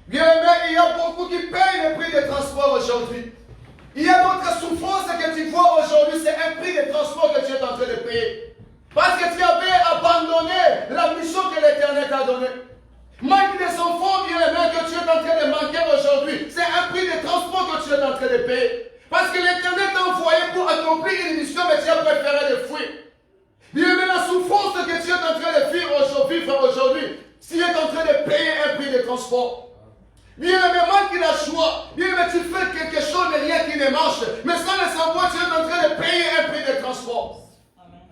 Bien aimé, il y a beaucoup qui payent le prix des transports aujourd'hui. Il y a d'autres souffrances que tu vois aujourd'hui, c'est un prix de transport que tu es en train de payer. Parce que tu avais abandonné la mission que l'Éternel t'a donnée. Manque des enfants, bien aimé, que tu es en train de manquer aujourd'hui, c'est un prix de transport que tu es en train de payer. Parce que l'Éternel t'a envoyé pour accomplir une mission, mais tu as préféré de fuir. Bien aimé, la souffrance que tu es en train de vivre aujourd'hui, tu es en train de payer un prix de transport. Bien aimé, manque la choix. Bien aimé, tu fais quelque chose, mais rien qui ne marche. Mais sans le savoir, tu es en train de payer un prix de transport. Amen.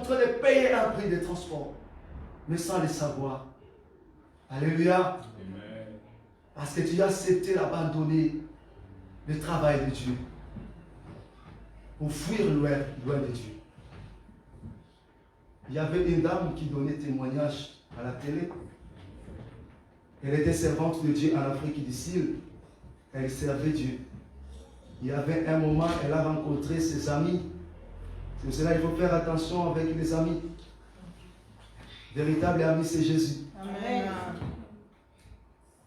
train de payer un prix de transport, mais sans le savoir. Alléluia. Parce que tu as accepté d'abandonner le travail de Dieu pour fuir loin de Dieu. Il y avait une dame qui donnait témoignage à la télé. Elle était servante de Dieu en Afrique du Sud. Elle servait Dieu. Il y avait un moment, elle a rencontré ses amis. C'est pour cela qu'il faut faire attention avec les amis. Véritable ami, c'est Jésus. Amen.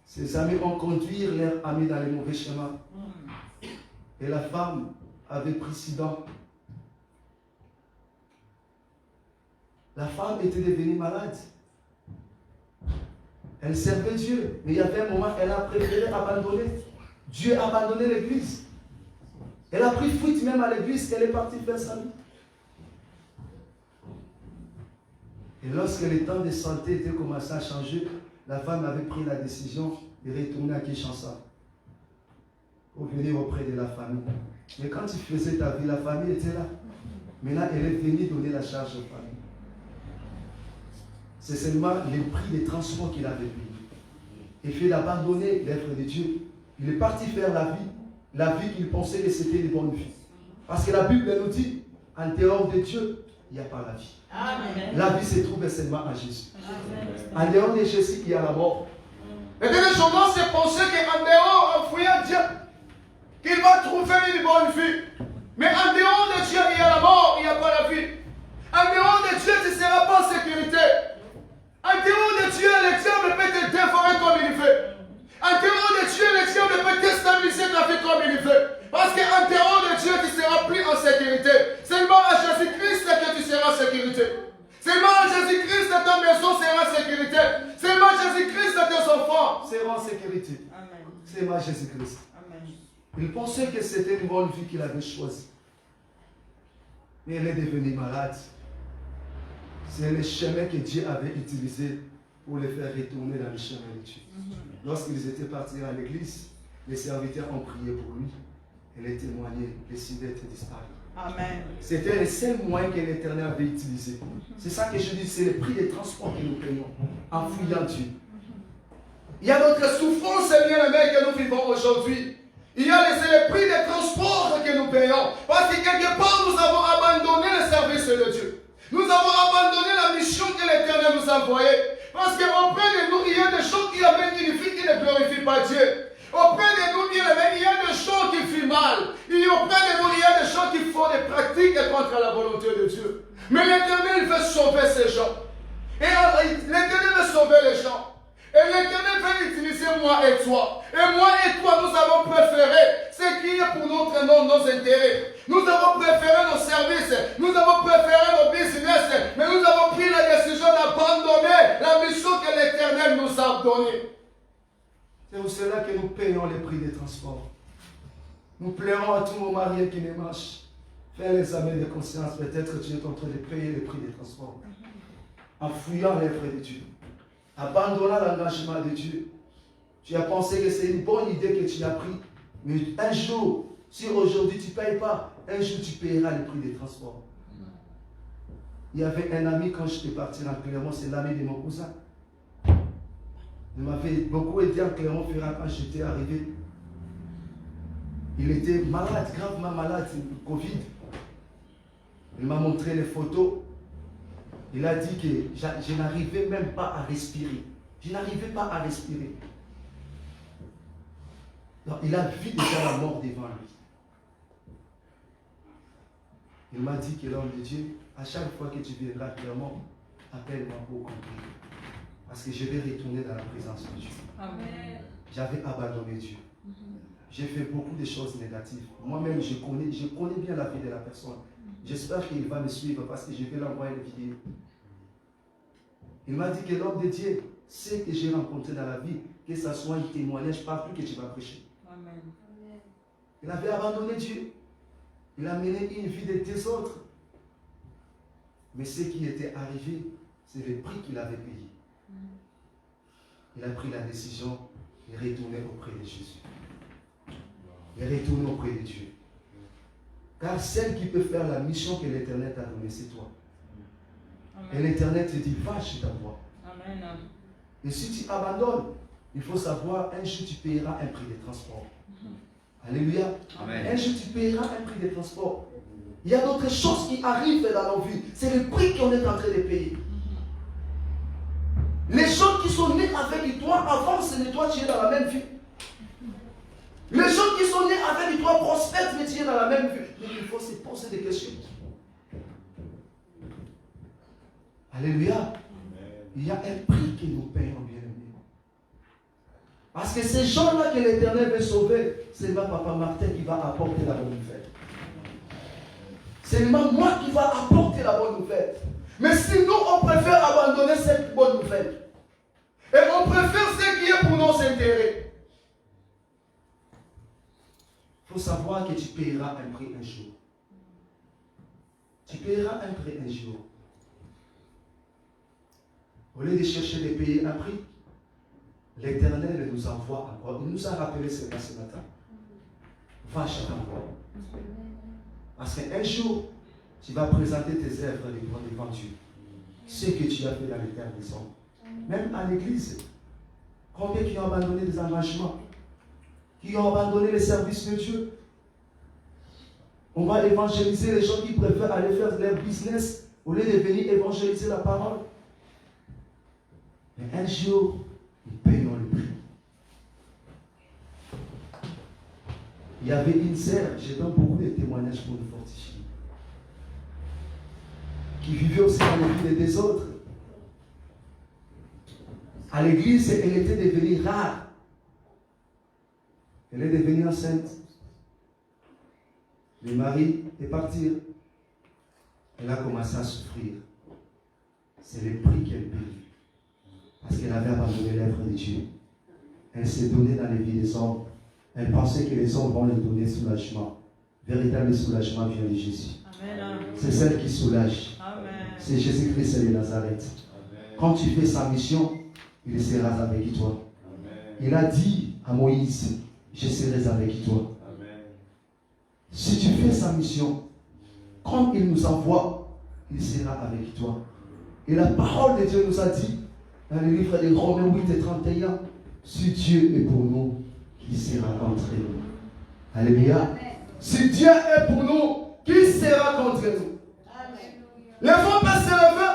Ses amis ont conduit leurs amis dans les mauvais chemins. Et la femme avait pris sida. La femme était devenue malade. Elle servait Dieu. Mais il y avait un moment, elle a préféré abandonner. Dieu a abandonné l'église. Elle a pris fuite même à l'église. Elle est partie faire sa vie. Et lorsque le temps de santé était commencé à changer, la femme avait pris la décision de retourner à Kinshasa pour venir auprès de la famille. Mais quand tu faisais ta vie, la famille était là. Maintenant, elle est venue donner la charge aux familles. C'est seulement le prix des transports qu'il avait payé. Il fait d'abandonner l'œuvre de Dieu. Il est parti faire la vie qu'il pensait que c'était une bonne vie. Parce que la Bible nous dit, en dehors de Dieu, il n'y a pas la vie. Amen. La vie se trouve seulement en Jésus. Amen. En dehors de Jésus, il y a la mort. Et bien, les gens se penser qu'en dehors, en fouillant Dieu, qu'il va trouver une bonne vie. Mais en dehors de Dieu, il y a la mort, il n'y a pas la vie. En dehors de Dieu, tu ne seras pas en sécurité. En dehors de Dieu, le diable peut te dévorer comme il fait. En dehors de Dieu, le diable peut déstabiliser ta vie comme il fait. Parce qu'en dehors de Dieu, tu seras plus en sécurité. Seulement à Jésus-Christ que tu seras en sécurité. Seulement à Jésus-Christ ta maison sera en sécurité. Seulement Jésus-Christ tes enfants seront en sécurité. Amen. Seulement Jésus-Christ. Amen. Il pensait que c'était une bonne vie qu'il avait choisie. Mais elle est devenue malade. C'est le chemin que Dieu avait utilisé pour les faire retourner dans le chemin de Dieu. Lorsqu'ils étaient partis à l'église, les serviteurs ont prié pour lui. Elle a témoigné, décidé d'être disparu. Amen. C'était le seul moyen que l'Éternel avait utilisé. C'est ça que je dis, c'est le prix des transports que nous payons en fouillant Dieu. Il y a notre souffrance, bien-aimés, que nous vivons aujourd'hui. C'est le prix des transports que nous payons. Parce que quelque part, nous avons abandonné le service de Dieu. Nous avons abandonné la mission que l'Éternel nous a envoyée. Parce qu'auprès de nous, il y a des choses qui amènent une vie qui ne glorifient pas Dieu. Auprès de nous, il y a des choses qui font mal. Auprès de nous, il y a des gens qui font des pratiques contre la volonté de Dieu. Mais l'Éternel veut sauver ces gens. Et l'Éternel veut sauver les gens. Et l'Éternel veut utiliser moi et toi. Et moi et toi, nous avons préféré ce qui est pour notre nom, nos intérêts. Nous avons préféré nos services. Nous avons préféré nos business. Mais nous avons pris la décision d'abandonner la mission que l'Éternel nous a donnée. C'est pour cela que nous payons les prix des transports. Nous pleurons à tous nos mariés qui ne marchent. Fais l'examen de conscience. Peut-être tu es en train de payer les prix des transports. En fouillant l'œuvre de Dieu. Abandonnant l'engagement de Dieu. Tu as pensé que c'est une bonne idée que tu as pris. Mais un jour, si aujourd'hui tu ne payes pas, un jour tu payeras le prix des transports. Il y avait un ami quand j'étais parti en Clermont, c'est l'ami de mon cousin. Il m'avait beaucoup aidé en Clermont-Ferrand quand j'étais arrivé. Il était malade, gravement malade, Covid. Il m'a montré les photos. Il a dit que je n'arrivais même pas à respirer. Je n'arrivais pas à respirer. Donc, il a vu déjà la mort devant lui. Il m'a dit que l'homme de Dieu, à chaque fois que tu viendras clairement, appelle-moi pour comprendre. Parce que je vais retourner dans la présence de Dieu. Amen. J'avais abandonné Dieu. J'ai fait beaucoup de choses négatives. Moi-même, je connais bien la vie de la personne. J'espère qu'il va me suivre parce que je vais l'envoyer une vidéo. Il m'a dit que l'homme de Dieu, ce que j'ai rencontré dans la vie, que ce soit un témoignage partout que tu vas prêcher. Amen. Il avait abandonné Dieu. Il a mené une vie de désordre. Mais ce qui était arrivé, c'est le prix qu'il avait payé. Il a pris la décision de retourner auprès de Jésus. De retourner auprès de Dieu. Car celle qui peut faire la mission que l'Éternel t'a donnée, c'est toi. Et l'Éternel te dit, va chez ta voie. Amen. Et si tu abandonnes, il faut savoir, un jour tu payeras un prix de transport. Alléluia. Amen. Un jour tu payeras un prix de transport. Il y a d'autres choses qui arrivent dans nos vies. C'est le prix qu'on est en train de payer. Les gens qui sont nés avec toi, avant, ce n'est toi qui es dans la même vie. Les gens qui sont nés avec toi prospèrent, mais tu es dans la même vie. Mais il faut se poser des questions. Alléluia. Il y a un prix que nous payons, bien aimés. Parce que ces gens-là que l'Éternel veut sauver, c'est ma papa Martin qui va apporter la bonne nouvelle. C'est moi qui va apporter la bonne nouvelle. Mais si nous, on préfère abandonner cette bonne nouvelle, et on préfère ce qui est pour nos intérêts, il faut savoir que tu payeras un prix un jour. Tu payeras un prix un jour. Au lieu de chercher de payer un prix, l'Éternel nous envoie encore. Il nous a rappelé cela ce matin. Va chez ta voie. Parce qu'un jour, tu vas présenter tes œuvres devant Dieu. Ce que tu as fait dans les terres des hommes. Même à l'église. Combien qui ont abandonné des engagements, qui ont abandonné les services de Dieu. On va évangéliser les gens qui préfèrent aller faire leur business au lieu de venir évangéliser la parole. Mais un jour, nous payons le prix. Il y avait une sœur, je donne beaucoup de témoignages pour nous fortifier, qui vivait aussi dans les vies des autres. À l'église, elle était devenue rare. Elle est devenue enceinte. Le mari est parti. Elle a commencé à souffrir. C'est le prix qu'elle paye. Parce qu'elle avait abandonné l'œuvre de Dieu. Elle s'est donnée dans les vies des hommes. Elle pensait que les hommes vont lui donner soulagement. Véritable soulagement vient de Jésus. Amen. C'est celle qui soulage. Amen. C'est Jésus-Christ de Nazareth. Quand tu fais sa mission, il sera avec toi. Amen. Il a dit à Moïse, je serai avec toi. Amen. Si tu fais sa mission, comme il nous envoie, il sera avec toi. Et la parole de Dieu nous a dit, dans le livre de Romains 8 et 31, si Dieu est pour nous, qui sera contre nous? Alléluia. Si Dieu est pour nous, qui sera contre nous? Les vents peuvent s'élever,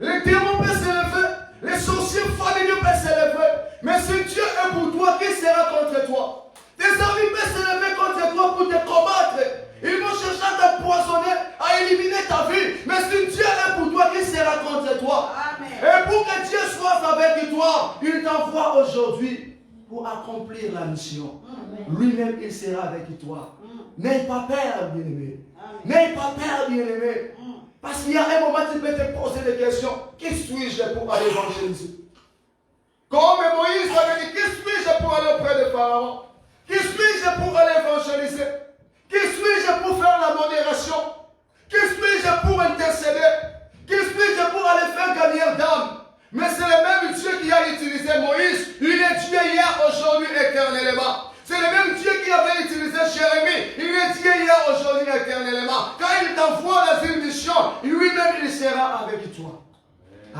les démons peuvent s'élever, les sorciers familiers peuvent s'élever. Mais si Dieu est pour toi, qui sera contre toi? Tes amis peuvent s'élever contre toi pour te combattre. Ils vont chercher à t'empoisonner, à éliminer ta vie. Mais si Dieu est pour toi, qui sera contre toi? Amen. Et pour que Dieu soit avec toi, il t'envoie aujourd'hui pour accomplir la mission. Lui-même, il sera avec toi. N'aie pas peur, bien-aimé. N'aie pas peur, bien-aimé. Parce qu'il y a un moment, tu peux te poser des questions. Qui suis-je pour aller évangéliser? Comme Moïse avait dit, qui suis-je pour aller auprès de Pharaon? Qui suis-je pour aller évangéliser? Qui suis-je pour faire la modération? Qui suis-je pour intercéder? Qui suis-je pour aller faire gagner d'âme? Mais c'est le même Dieu qui a utilisé Moïse. Il est Dieu hier, aujourd'hui, éternellement. C'est le même Dieu qui avait utilisé Jérémie. Il est Dieu hier, aujourd'hui, éternellement. Quand il t'envoie dans une mission, lui-même, il sera avec toi.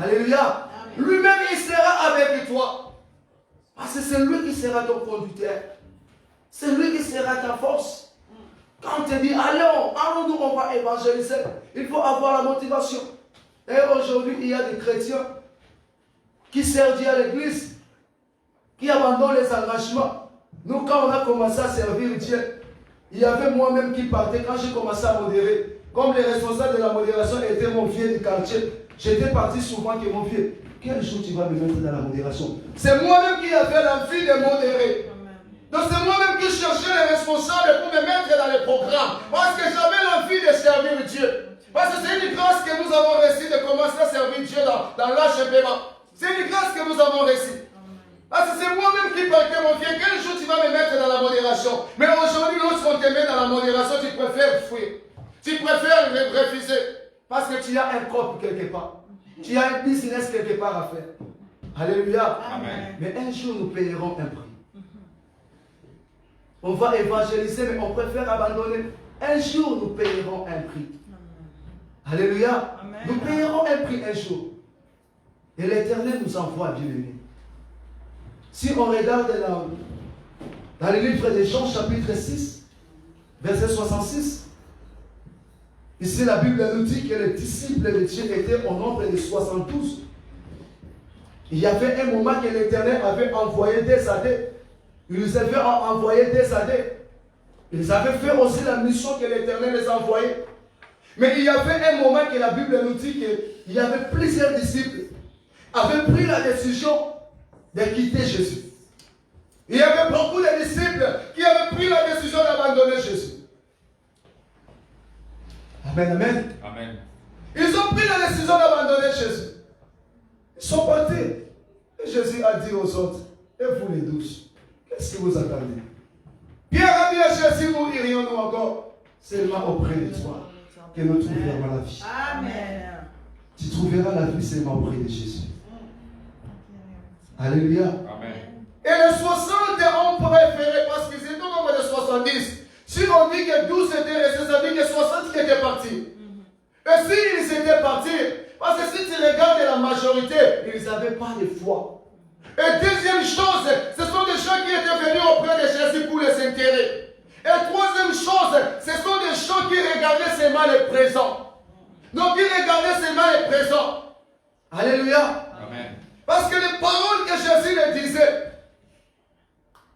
Alléluia. Lui-même, il sera avec toi. Parce que c'est lui qui sera ton conducteur. C'est lui qui sera ta force. Quand on te dit, allons-nous, on va évangéliser, il faut avoir la motivation. Et aujourd'hui, il y a des chrétiens qui servent Dieu à l'église, qui abandonnent les engagements. Nous, quand on a commencé à servir Dieu, il y avait moi-même qui partais quand j'ai commencé à modérer. Comme les responsables de la modération étaient mon vieux du quartier, j'étais parti souvent que mon vieux, quel jour tu vas me mettre dans la modération? C'est moi-même qui avais l'envie de modérer. Donc c'est moi-même qui cherchais les responsables pour me mettre dans les programmes. Parce que j'avais l'envie de servir Dieu. Parce que c'est une grâce que nous avons reçue de commencer à servir Dieu dans l'HPMA. C'est une grâce que nous avons reçue. Parce que c'est moi-même qui partais, mon vieux. Quel jour tu vas me mettre dans la modération? Mais aujourd'hui, lorsqu'on te met dans la modération, tu préfères fuir. Tu préfères refuser. Parce que tu as un propre quelque part. Tu as un business quelque part à faire. Alléluia. Amen. Mais un jour, nous payerons un prix. On va évangéliser, mais on préfère abandonner. Un jour, nous payerons un prix. Alléluia. Amen. Nous payerons un prix un jour. Et l'Éternel nous envoie, bien-aimés. Si on regarde dans le livre de Jean, chapitre 6, verset 66, ici la Bible nous dit que les disciples de Dieu étaient au nombre de 72. Il y avait un moment que l'Éternel avait envoyé des années. Il nous avait envoyé des années. Ils avaient fait aussi la mission que l'Éternel les envoyait. Mais il y avait un moment que la Bible nous dit qu'il y avait plusieurs disciples qui avaient pris la décision de quitter Jésus. Il y avait beaucoup de disciples qui avaient pris la décision d'abandonner Jésus. Amen, amen. Amen. Ils ont pris la décision d'abandonner Jésus. Ils sont partis. Et Jésus a dit aux autres, et vous les douze, qu'est-ce que vous attendez? Pierre a dit à Jésus, nous irions-nous encore seulement auprès de toi, que nous trouverons la vie. Amen. Tu trouveras la vie seulement auprès de Jésus. Alléluia. Amen. Et les 60 ont préféré, parce qu'ils étaient au nombre de 70. Si on dit que 12 étaient restés, ça veut dire que 60 qui étaient partis. Et s'ils étaient partis, parce que si tu regardes la majorité, ils n'avaient pas de foi. Et deuxième chose, ce sont des gens qui étaient venus auprès de Jésus pour les enterrer. Et troisième chose, ce sont des gens qui regardaient seulement les présents. Donc ils regardaient seulement les présents. Alléluia. Amen. Parce que les paroles que Jésus leur disait,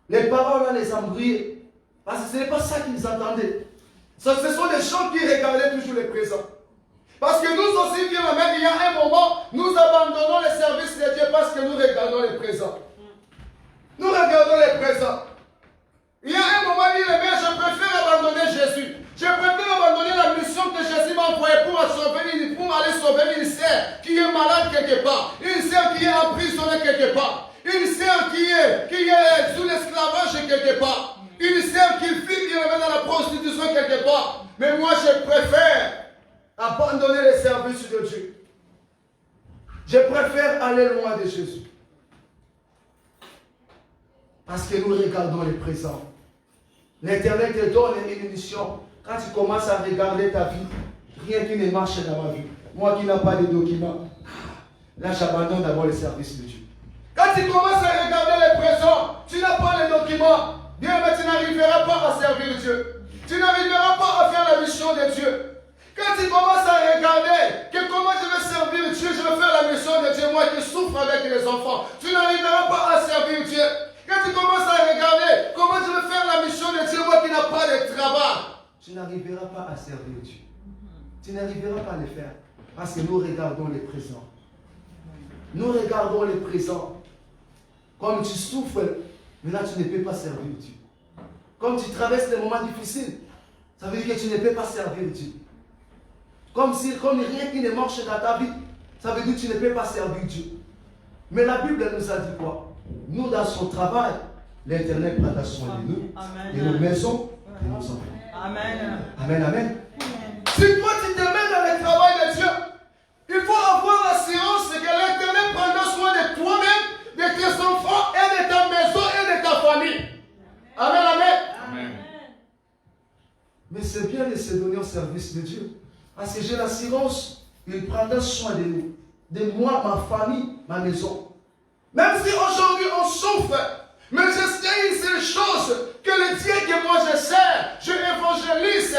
les paroles là les embrouillaient. Parce que ce n'est pas ça qu'ils entendaient. Ce sont des gens qui regardaient toujours les présents. Parce que nous aussi, bien même, il y a un moment, nous abandonnons le service de Dieu parce que nous regardons les présents. Nous regardons les présents. Il y a un moment, il dit, mais je préfère abandonner Jésus. Je préfère abandonner la mission que Jésus m'a envoyée pour aller sauver une sœur qui est malade quelque part. Une sœur qui est emprisonnée quelque part. Une sœur qui est sous l'esclavage quelque part. Une sœur qui vit bien dans la prostitution quelque part. Mais moi, je préfère abandonner les services de Dieu. Je préfère aller loin de Jésus. Parce que nous regardons les présents. L'Éternel te donne une mission. Quand tu commences à regarder ta vie, rien qui ne marche dans ma vie. Moi qui n'ai pas de documents, là j'abandonne d'abord les services de Dieu. Quand tu commences à regarder les présents, tu n'as pas les documents, bien mais tu n'arriveras pas à servir Dieu. Tu n'arriveras pas à faire la mission de Dieu. Quand tu commences à regarder que comment je vais servir Dieu, je vais faire la mission de Dieu, moi qui souffre avec les enfants, tu n'arriveras pas à servir Dieu. Quand tu commences à regarder comment je vais faire la mission de Dieu, moi qui n'ai pas de travail, tu n'arriveras pas à servir Dieu. Tu n'arriveras pas à le faire. Parce que nous regardons les présents. Nous regardons les présents. Comme tu souffres, maintenant tu ne peux pas servir Dieu. Comme tu traverses des moments difficiles, ça veut dire que tu ne peux pas servir Dieu. Comme rien qui ne marche dans ta vie, ça veut dire que tu ne peux pas servir Dieu. Mais la Bible nous a dit quoi? Nous, dans son travail, l'Éternel prendra soin de nous, de nos maisons, de nos enfants. Amen. Amen, amen. Si toi tu te mets dans le travail de Dieu, il faut avoir l'assurance que l'Éternel prendra soin de toi-même, de tes enfants et de ta maison et de ta famille. Amen, amen. Amen. Mais c'est bien de se donner au service de Dieu. Parce que j'ai l'assurance qu'il prendra soin de nous, de moi, ma famille, ma maison. Même si aujourd'hui on souffre, mais je sais une seule chose, que le Dieu que moi je sers, je évangélise,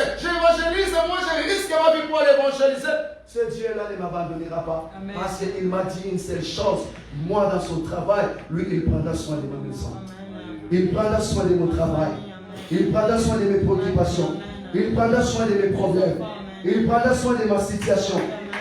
moi je risque ma vie pour l'évangéliser. Ce Dieu-là ne m'abandonnera pas. Amen. Parce qu'il m'a dit une seule chose, moi dans son travail, lui il prendra soin de ma maison. Amen. Il prendra soin de mon travail. Il prendra soin de mes préoccupations. Il prendra soin de mes problèmes. Il prendra soin de ma situation.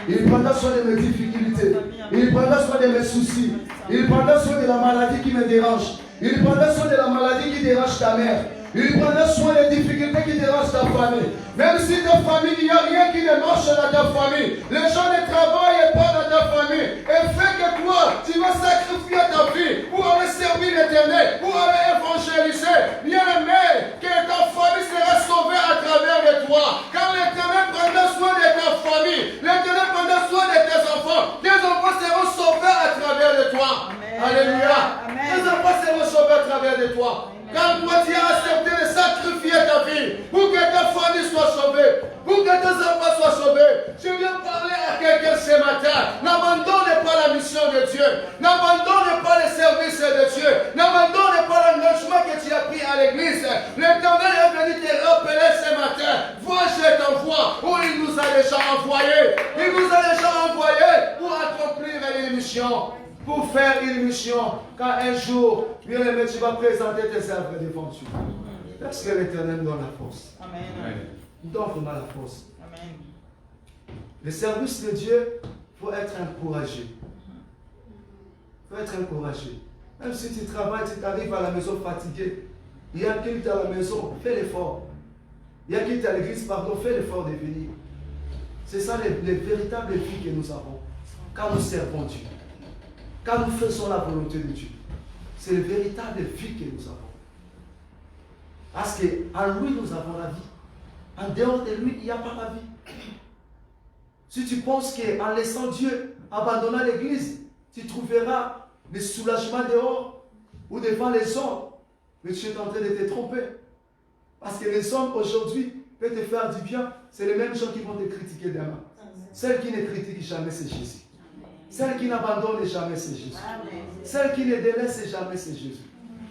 Il prendra soin de mes difficultés. Il prendra soin de mes soucis. Il prendra soin de la maladie qui me dérange. Il prendra soin de la maladie qui dérange ta mère. Il prendra soin des difficultés qui dérangent ta famille. Même si ta famille, il n'y a rien qui ne marche dans ta famille. Les gens ne travaillent pas dans ta famille. Et fait que toi, tu vas sacrifier ta vie pour aller servir l'Éternel, pour aller évangéliser. Bien aimé, que ta famille sera sauvée à travers de toi. Car l'Éternel prendra soin de ta famille. L'Éternel prendra soin de tes enfants. Tes enfants seront sauvés à travers de toi. Amen. Alléluia. Amen. Tes enfants seront sauvés à travers de toi. Car toi, tu as accepté de sacrifier ta vie pour que ta famille soit sauvée, pour que tes enfants soient sauvés. Je viens pas Dieu. N'abandonne pas le service de Dieu. N'abandonne pas l'engagement que tu as pris à l'église. L'Éternel est venu te rappeler ce matin. Vois, je t'envoie où il nous a déjà envoyés. Il nous a déjà envoyés pour accomplir une mission. Pour faire une mission. Quand un jour, bien aimé, tu vas présenter tes œuvres devant Dieu. Parce que l'Éternel donne la force. Amen. Il donne vraiment la force. Amen. Le service de Dieu, il faut être encouragé. Il faut être encouragé. Même si tu travailles, tu arrives à la maison fatigué, il y a culte à la maison, fais l'effort. Il y a culte à l'église, pardon, fais l'effort de venir. C'est ça les véritables vies que nous avons. Quand nous servons Dieu. Quand nous faisons la volonté de Dieu. C'est le véritable vie que nous avons. Parce qu'en lui, nous avons la vie. En dehors de lui, il n'y a pas la vie. Si tu penses qu'en laissant Dieu, abandonnant l'église, tu trouveras le soulagement dehors ou devant les hommes, mais tu es en train de te tromper. Parce que les hommes aujourd'hui peuvent te faire du bien, c'est les mêmes gens qui vont te critiquer demain. Celle qui ne critique jamais, c'est Jésus. Celle qui n'abandonne jamais, c'est Jésus. Celle qui ne délaisse jamais, c'est Jésus.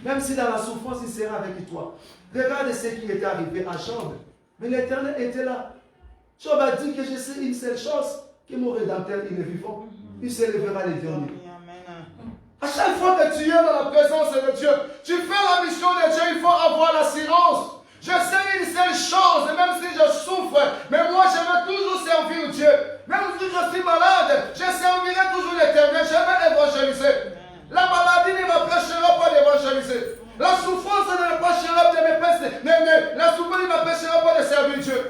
Même si dans la souffrance, il sera avec toi. Regarde ce qui était arrivé à Job. Mais l'Éternel était là. Job a dit que je sais une seule chose, que mon Rédempteur, il est vivant. Il se lèvera les derniers. À chaque fois que tu es dans la présence de Dieu, tu fais la mission de Dieu, il faut avoir l'assurance. Je sais une seule chose, même si je souffre, mais moi je veux toujours servir Dieu. Même si je suis malade, je servirai toujours l'Éternel, je vais évangéliser. La maladie ne m'empêchera pas d'évangéliser. La souffrance ne m'empêchera pas de me passer. La souffrance ne m'empêchera pas de servir Dieu.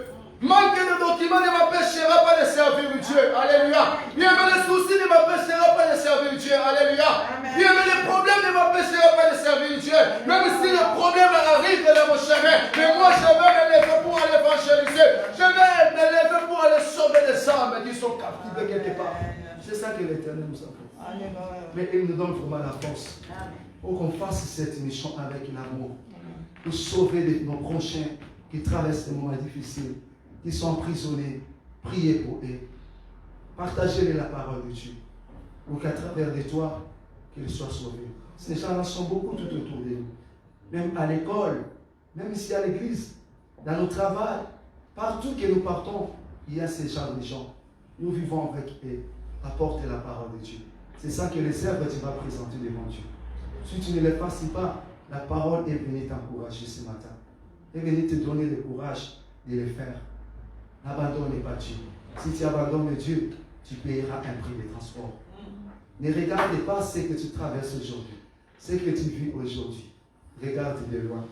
Manque de documents ne m'empêchera pas de servir Dieu. Alléluia. Bien mais les soucis ne m'empêchera pas de servir Dieu. Alléluia. Bien mais les problèmes ne m'empêchera pas de servir Dieu. Même si les problèmes arrivent dans mon chemin. Mais moi je vais me lever pour aller évangéliser. Je vais me lever pour aller sauver des âmes qui sont captives quelque part. C'est ça que l'Éternel nous a fait. Mais il nous donne vraiment la force. Pour qu'on fasse cette mission avec l'amour. Pour sauver nos prochains qui traversent des moments difficiles. Qui sont emprisonnés, priez pour eux. Partagez la parole de Dieu. Pour qu'à travers de toi, qu'ils soient sauvés. Ces gens-là sont beaucoup tout autour de nous. Même à l'école, même ici à l'église, dans nos travail, partout que nous partons, il y a ces genres de gens. Nous vivons avec eux. Apportez la parole de Dieu. C'est ça que les œuvres tu vas présenter devant Dieu. Si tu ne les fasses pas, la parole est venue t'encourager ce matin. Elle est venue te donner le courage de le faire. N'abandonne pas Dieu. Si tu abandonnes Dieu, tu payeras un prix de transport. Ne regarde pas ce que tu traverses aujourd'hui, ce que tu vis aujourd'hui. Regarde de loin.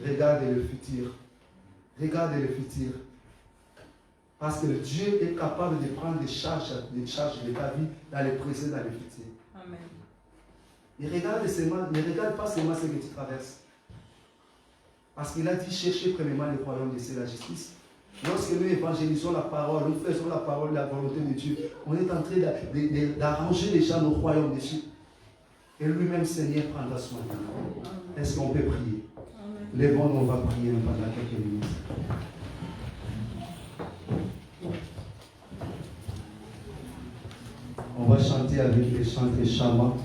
Regarde le futur. Regarde le futur. Parce que Dieu est capable de prendre des charges de ta vie dans le présent et dans le futur. Amen. Ne regarde pas seulement ce que tu traverses. Parce qu'il a dit chercher premièrement le royaume de Dieu et la justice. Lorsque nous évangélisons la parole, nous faisons la parole de la volonté de Dieu, on est en train d'arranger déjà nos royaumes de Dieu. Et lui-même, Seigneur, prendra soin de nous. Est-ce qu'on peut prier? Lèvons-nous, on va prier pendant quelques minutes. On va chanter avec les chants des chamans.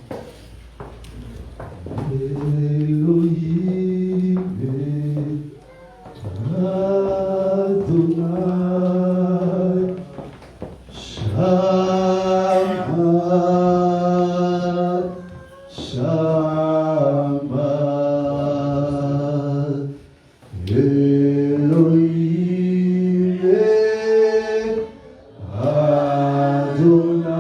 Elohim, Adonai, Shabbat, Shabbat, Elohim, Adonai,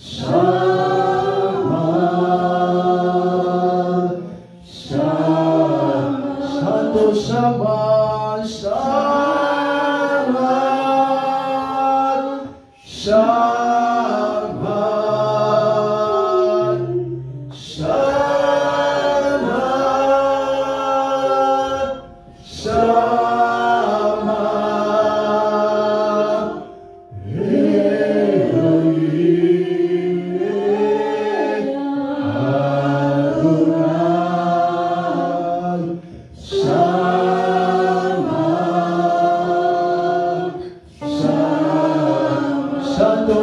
Shabbat, Shabbat, Shabbat, Shabbat, Shabbat, Shabbat, Elohim, Adonai, Shabbat, Shabbat,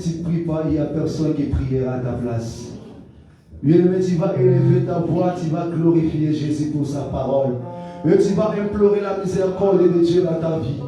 si tu ne pries pas, il n'y a personne qui priera à ta place. Bien-aimé, tu vas élever ta voix, tu vas glorifier Jésus pour sa parole. Et tu vas implorer la miséricorde de Dieu dans ta vie.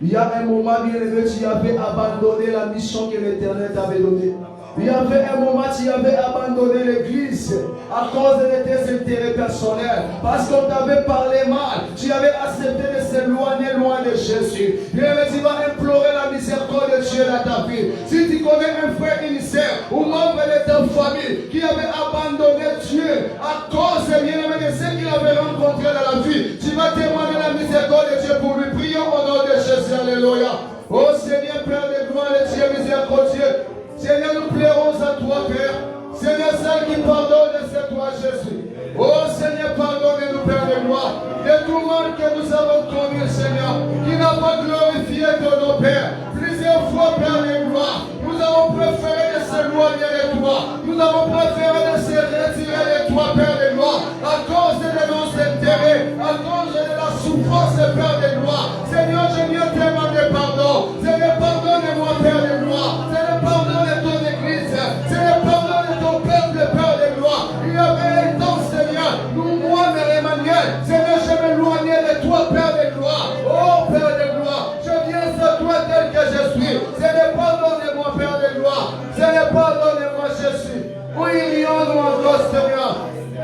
Il y a un moment, bien-aimé, tu avais abandonné la mission que l'Éternel t'avait donnée. Il y avait un moment, tu avais abandonné l'église à cause de tes intérêts personnels. Parce qu'on t'avait parlé mal. Tu avais accepté de s'éloigner loin de Jésus. Bien, tu vas implorer la miséricorde de Dieu dans ta vie. Si tu connais un frère initiaire ou membre de ta famille qui avait abandonné Dieu à cause de ce qu'il avait rencontré dans la vie, tu vas témoigner la miséricorde de Dieu pour lui. Prions au nom de Jésus. Alléluia. Oh Seigneur, Père de gloire, de Dieu miséricordieux. Seigneur, nous plairons à toi, Père. Seigneur, celle qui pardonne, c'est toi, Jésus. Oh Seigneur, pardonne-nous, Père de gloire, de tout mal que nous avons commis, Seigneur, qui n'a pas glorifié de nos pères. Plusieurs fois, Père de gloire, nous avons préféré de s'éloigner de toi. Nous avons préféré de se retirer de toi, Père de gloire, à cause de nos intérêts, à cause de la souffrance, Père de gloire. Seigneur, je viens te demander pardon. Seigneur, pardonne-moi, Père de gloire. Seigneur, pardonne ton Église. Seigneur, pardonne ton peuple, Père de gloire. Il y avait un temps, Seigneur, nous, moi, Mère Emmanuel, Seigneur, je m'éloignais de toi, Père de gloire. Oh, Père de gloire, je viens à toi tel que je suis. Seigneur, pardonne-moi, Père de gloire. Seigneur, pardonne-moi, Jésus. Où irions-nous encore, Seigneur?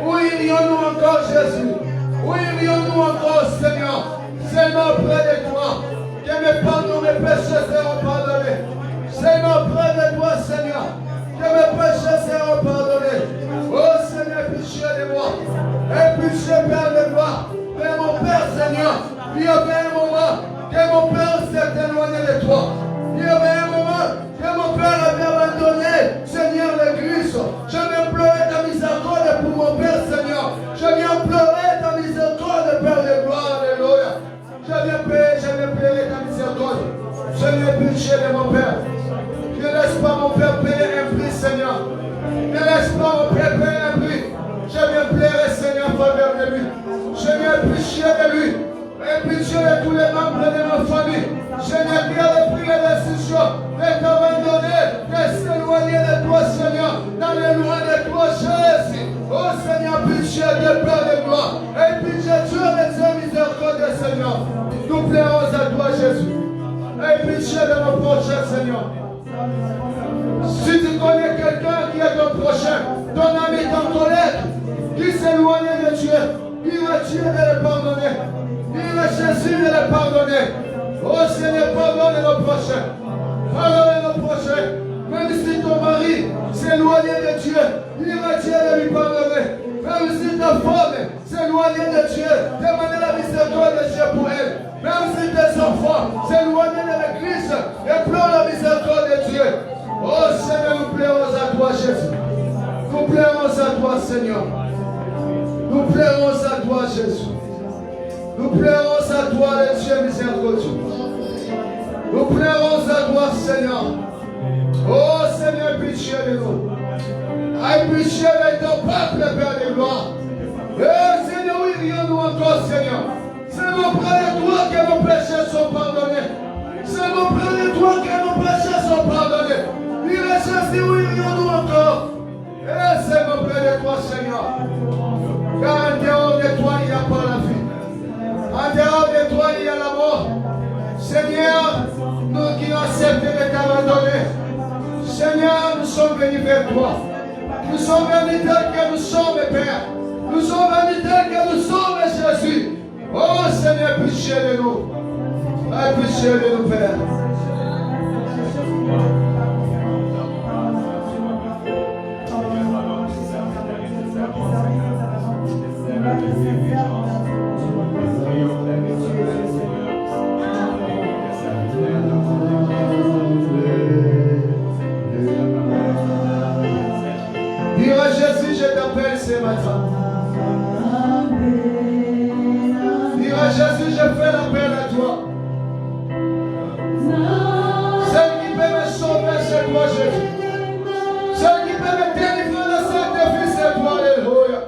Où irions-nous encore, Jésus? Où irions-nous encore, Seigneur? Seigneur, près de toi, que mes pardons, mes péchés seront pardonnés. Seigneur, près de toi, Seigneur, que mes péchés seront pardonnés. Oh Seigneur, pitié de moi. Et pitié, Père de gloire. Mais mon Père, Seigneur, il y avait un moment que mon Père s'est éloigné de toi. Il y avait un moment que mon Père avait abandonné, Seigneur, l'église. Je viens pleurer ta miséricorde pour mon Père, Seigneur. Je viens pleurer ta miséricorde, Père de gloire. Alléluia. Je viens pleurer ta miséricorde. Je viens pitié de mon Père. Ne laisse pas mon Père payer un prix, Seigneur. Ne laisse pas mon Père payer un prix. Je viens pleurer, Seigneur, en faveur de lui. Je viens pitié de lui. Et pitié de tous les membres de ma famille. Seigneur, qui a pris la décision de t'abandonner, de s'éloigner de toi, Seigneur, d'aller loin de toi, Jésus. Oh Seigneur, pitié de Père de gloire. Et pitié Dieu de Dieu miséricorde, Seigneur. Nous plairons à toi, Jésus. Et pitié de nos prochains, Seigneur. Si tu connais quelqu'un qui est ton prochain, ton ami, ton collègue, qui s'éloigne de Dieu, il est Dieu de le pardonner. Il est Jésus de le pardonner. Oh Seigneur, pardonne nos prochains. Pardonne nos prochains. Même si ton mari s'éloigne de Dieu, il est Dieu de lui pardonner. Même si ta femme s'éloigne de Dieu, demande la miséricorde de Dieu pour elle. Même si tes enfants s'éloignent de l'église, implore la miséricorde de Dieu. Oh Seigneur, nous plairons à toi, Jésus. Nous plairons à toi, Seigneur. Nous plairons à toi, Jésus. Nous plairons à toi, le Dieu miséricordieux. Nous plairons à toi, Seigneur. Oh Seigneur, pitié de nous. Aie pitié de ton peuple, Père de gloire. Eh Seigneur, où irions-nous encore, Seigneur? C'est auprès de toi que nos péchés sont pardonnés. C'est auprès de toi que nos péchés sont pardonnés. Il est Jésus, où irions-nous encore? Et c'est auprès de toi, Seigneur. Car en dehors de toi, il n'y a pas la vie. En dehors de toi, il y a la mort. Seigneur, nous qui acceptons de t'abandonner. Seigneur, nous sommes venus vers toi. Nous sommes venus tels que nous sommes, Père. Nous sommes venus tels que nous sommes, Jésus. Oh Seigneur, pitié de nous. Aie pitié de nous, Père. Dis à Jésus, je t'appelle ce matin. Dis à Jésus, je fais l'appel à toi. Celle qui peut me sauver, c'est toi, Jésus. Celle qui peut me délivrer de cette vie, c'est toi, Alléluia.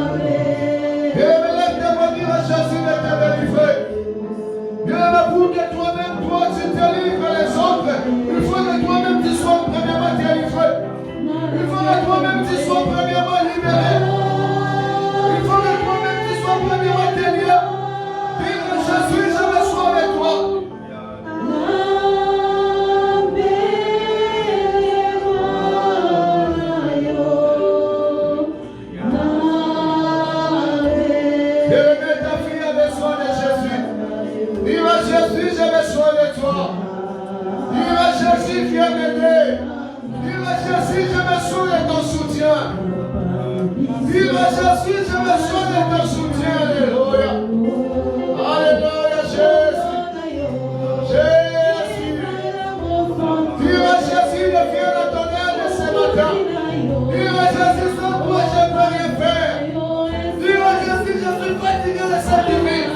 Amen. Jésus, j'ai besoin de ton soutien. Dis-moi, Jésus, j'ai besoin de ton soutien. Alléluia. Alléluia, Jésus. Jésus. Dis-moi, Jésus, deviens la ton aide ce matin. Dis-moi, Jésus, sans toi, je ne peux rien faire. Dis-moi, Jésus, je suis fatigué de cette vie.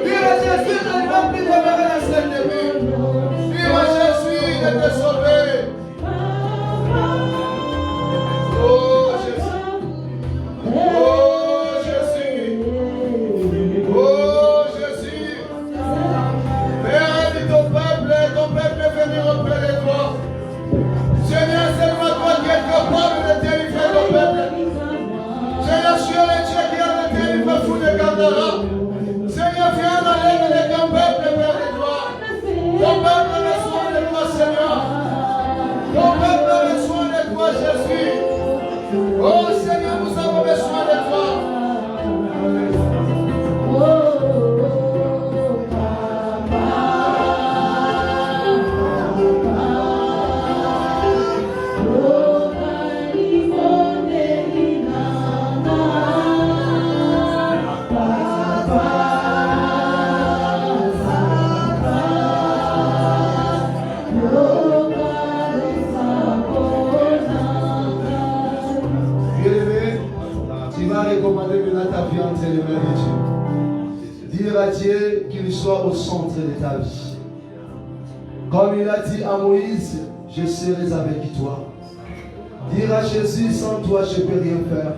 Dis-moi, Jésus, je ne peux plus demeurer dans cette vie. Dis-moi, Jésus, de te sauver. Oh, Jésus. Oh, Jésus. Oh, Jésus. Père, dis ton peuple est venu auprès de toi. Seigneur, c'est moi toi qui es capable de délivrer ton peuple. Seigneur, je suis le Dieu qui a le délivré fou de Gandara. Seigneur, viens dans l'aide de ton peuple, Père de gloire. Ton peuple a besoin de toi, Seigneur. Ton peuple a besoin de toi, Jésus. Oh, Seigneur, nous avons besoin de toi. Recommander maintenant ta vie entre les mains de Dieu. Dire à Dieu qu'il soit au centre de ta vie. Comme il a dit à Moïse, je serai avec toi. Dire à Jésus, sans toi je ne peux rien faire.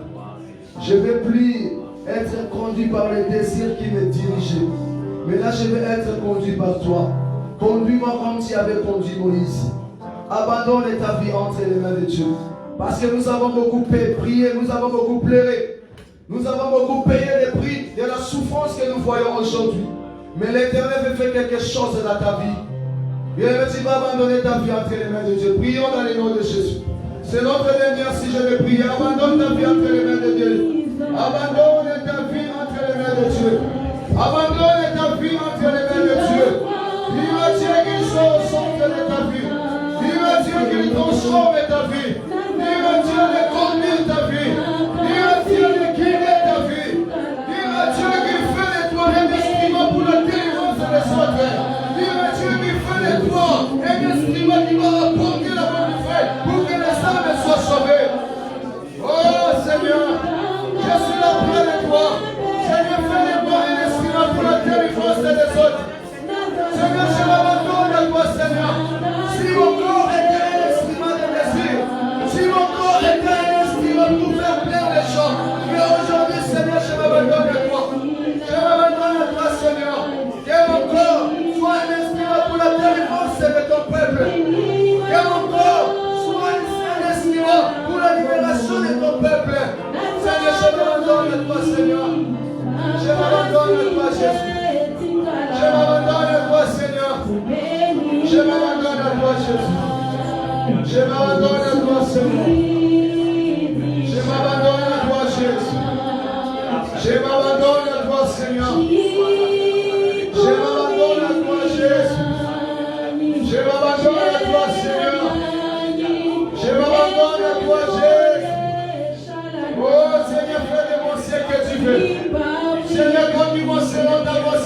Je ne veux plus être conduit par les désirs qui me dirigent. Mais là je veux être conduit par toi. Conduis-moi comme tu avais conduit Moïse. Abandonne ta vie entre les mains de Dieu. Parce que nous avons beaucoup prié, nous avons beaucoup pleuré. Nous avons beaucoup payé le prix de la souffrance que nous voyons aujourd'hui. Mais l'Éternel veut faire quelque chose dans ta vie. Bien-aimé, tu vas abandonner ta vie entre les mains de Dieu. Prions dans le nom de Jésus. C'est notre dernière si je vais prier. Abandonne ta vie entre les mains de Dieu. Abandonne ta vie entre les mains de Dieu. Abandonne ta vie entre les mains de Dieu. Dis-moi Dieu qu'il soit au centre de ta vie. Dis-moi Dieu qu'il transforme ta vie. Dis-moi Dieu de conduire ta vie. Dis-moi Dieu de guider ta vie. Dis-moi Dieu qu'il fait de toi un instrument pour la délivrance des autres. Dis-moi Dieu qu'il fait de toi un instrument qui va apporter la bonne nouvelle pour que les âmes soient sauvées. Oh Seigneur, je suis là près de toi. Seigneur, fais de moi un instrument pour la délivrance des autres. Seigneur, je m'abandonne à toi, Seigneur. Si mon corps était un instrument de désir, si mon corps était un instrument pour faire plaire les gens, mais aujourd'hui, Seigneur, je m'abandonne à toi. Je m'abandonne à toi, Seigneur. Que mon corps soit un instrument pour la délivrance de ton peuple. Que mon corps soit un instrument pour la libération de ton peuple. Seigneur, je m'abandonne à toi, Seigneur. Je m'abandonne à toi, Jésus. Je m'abandonne à toi, Seigneur. Je m'abandonne à toi, Jésus. Je m'abandonne à toi, Seigneur. Je m'abandonne à toi, Jésus. Je m'abandonne à toi, Seigneur. Je m'abandonne à toi, Jésus. Je m'abandonne à toi, Seigneur. Je m'abandonne à toi, Jésus. Oh, Seigneur, fais de mon ciel que tu veux. Seigneur, conduis-moi selon ta voix.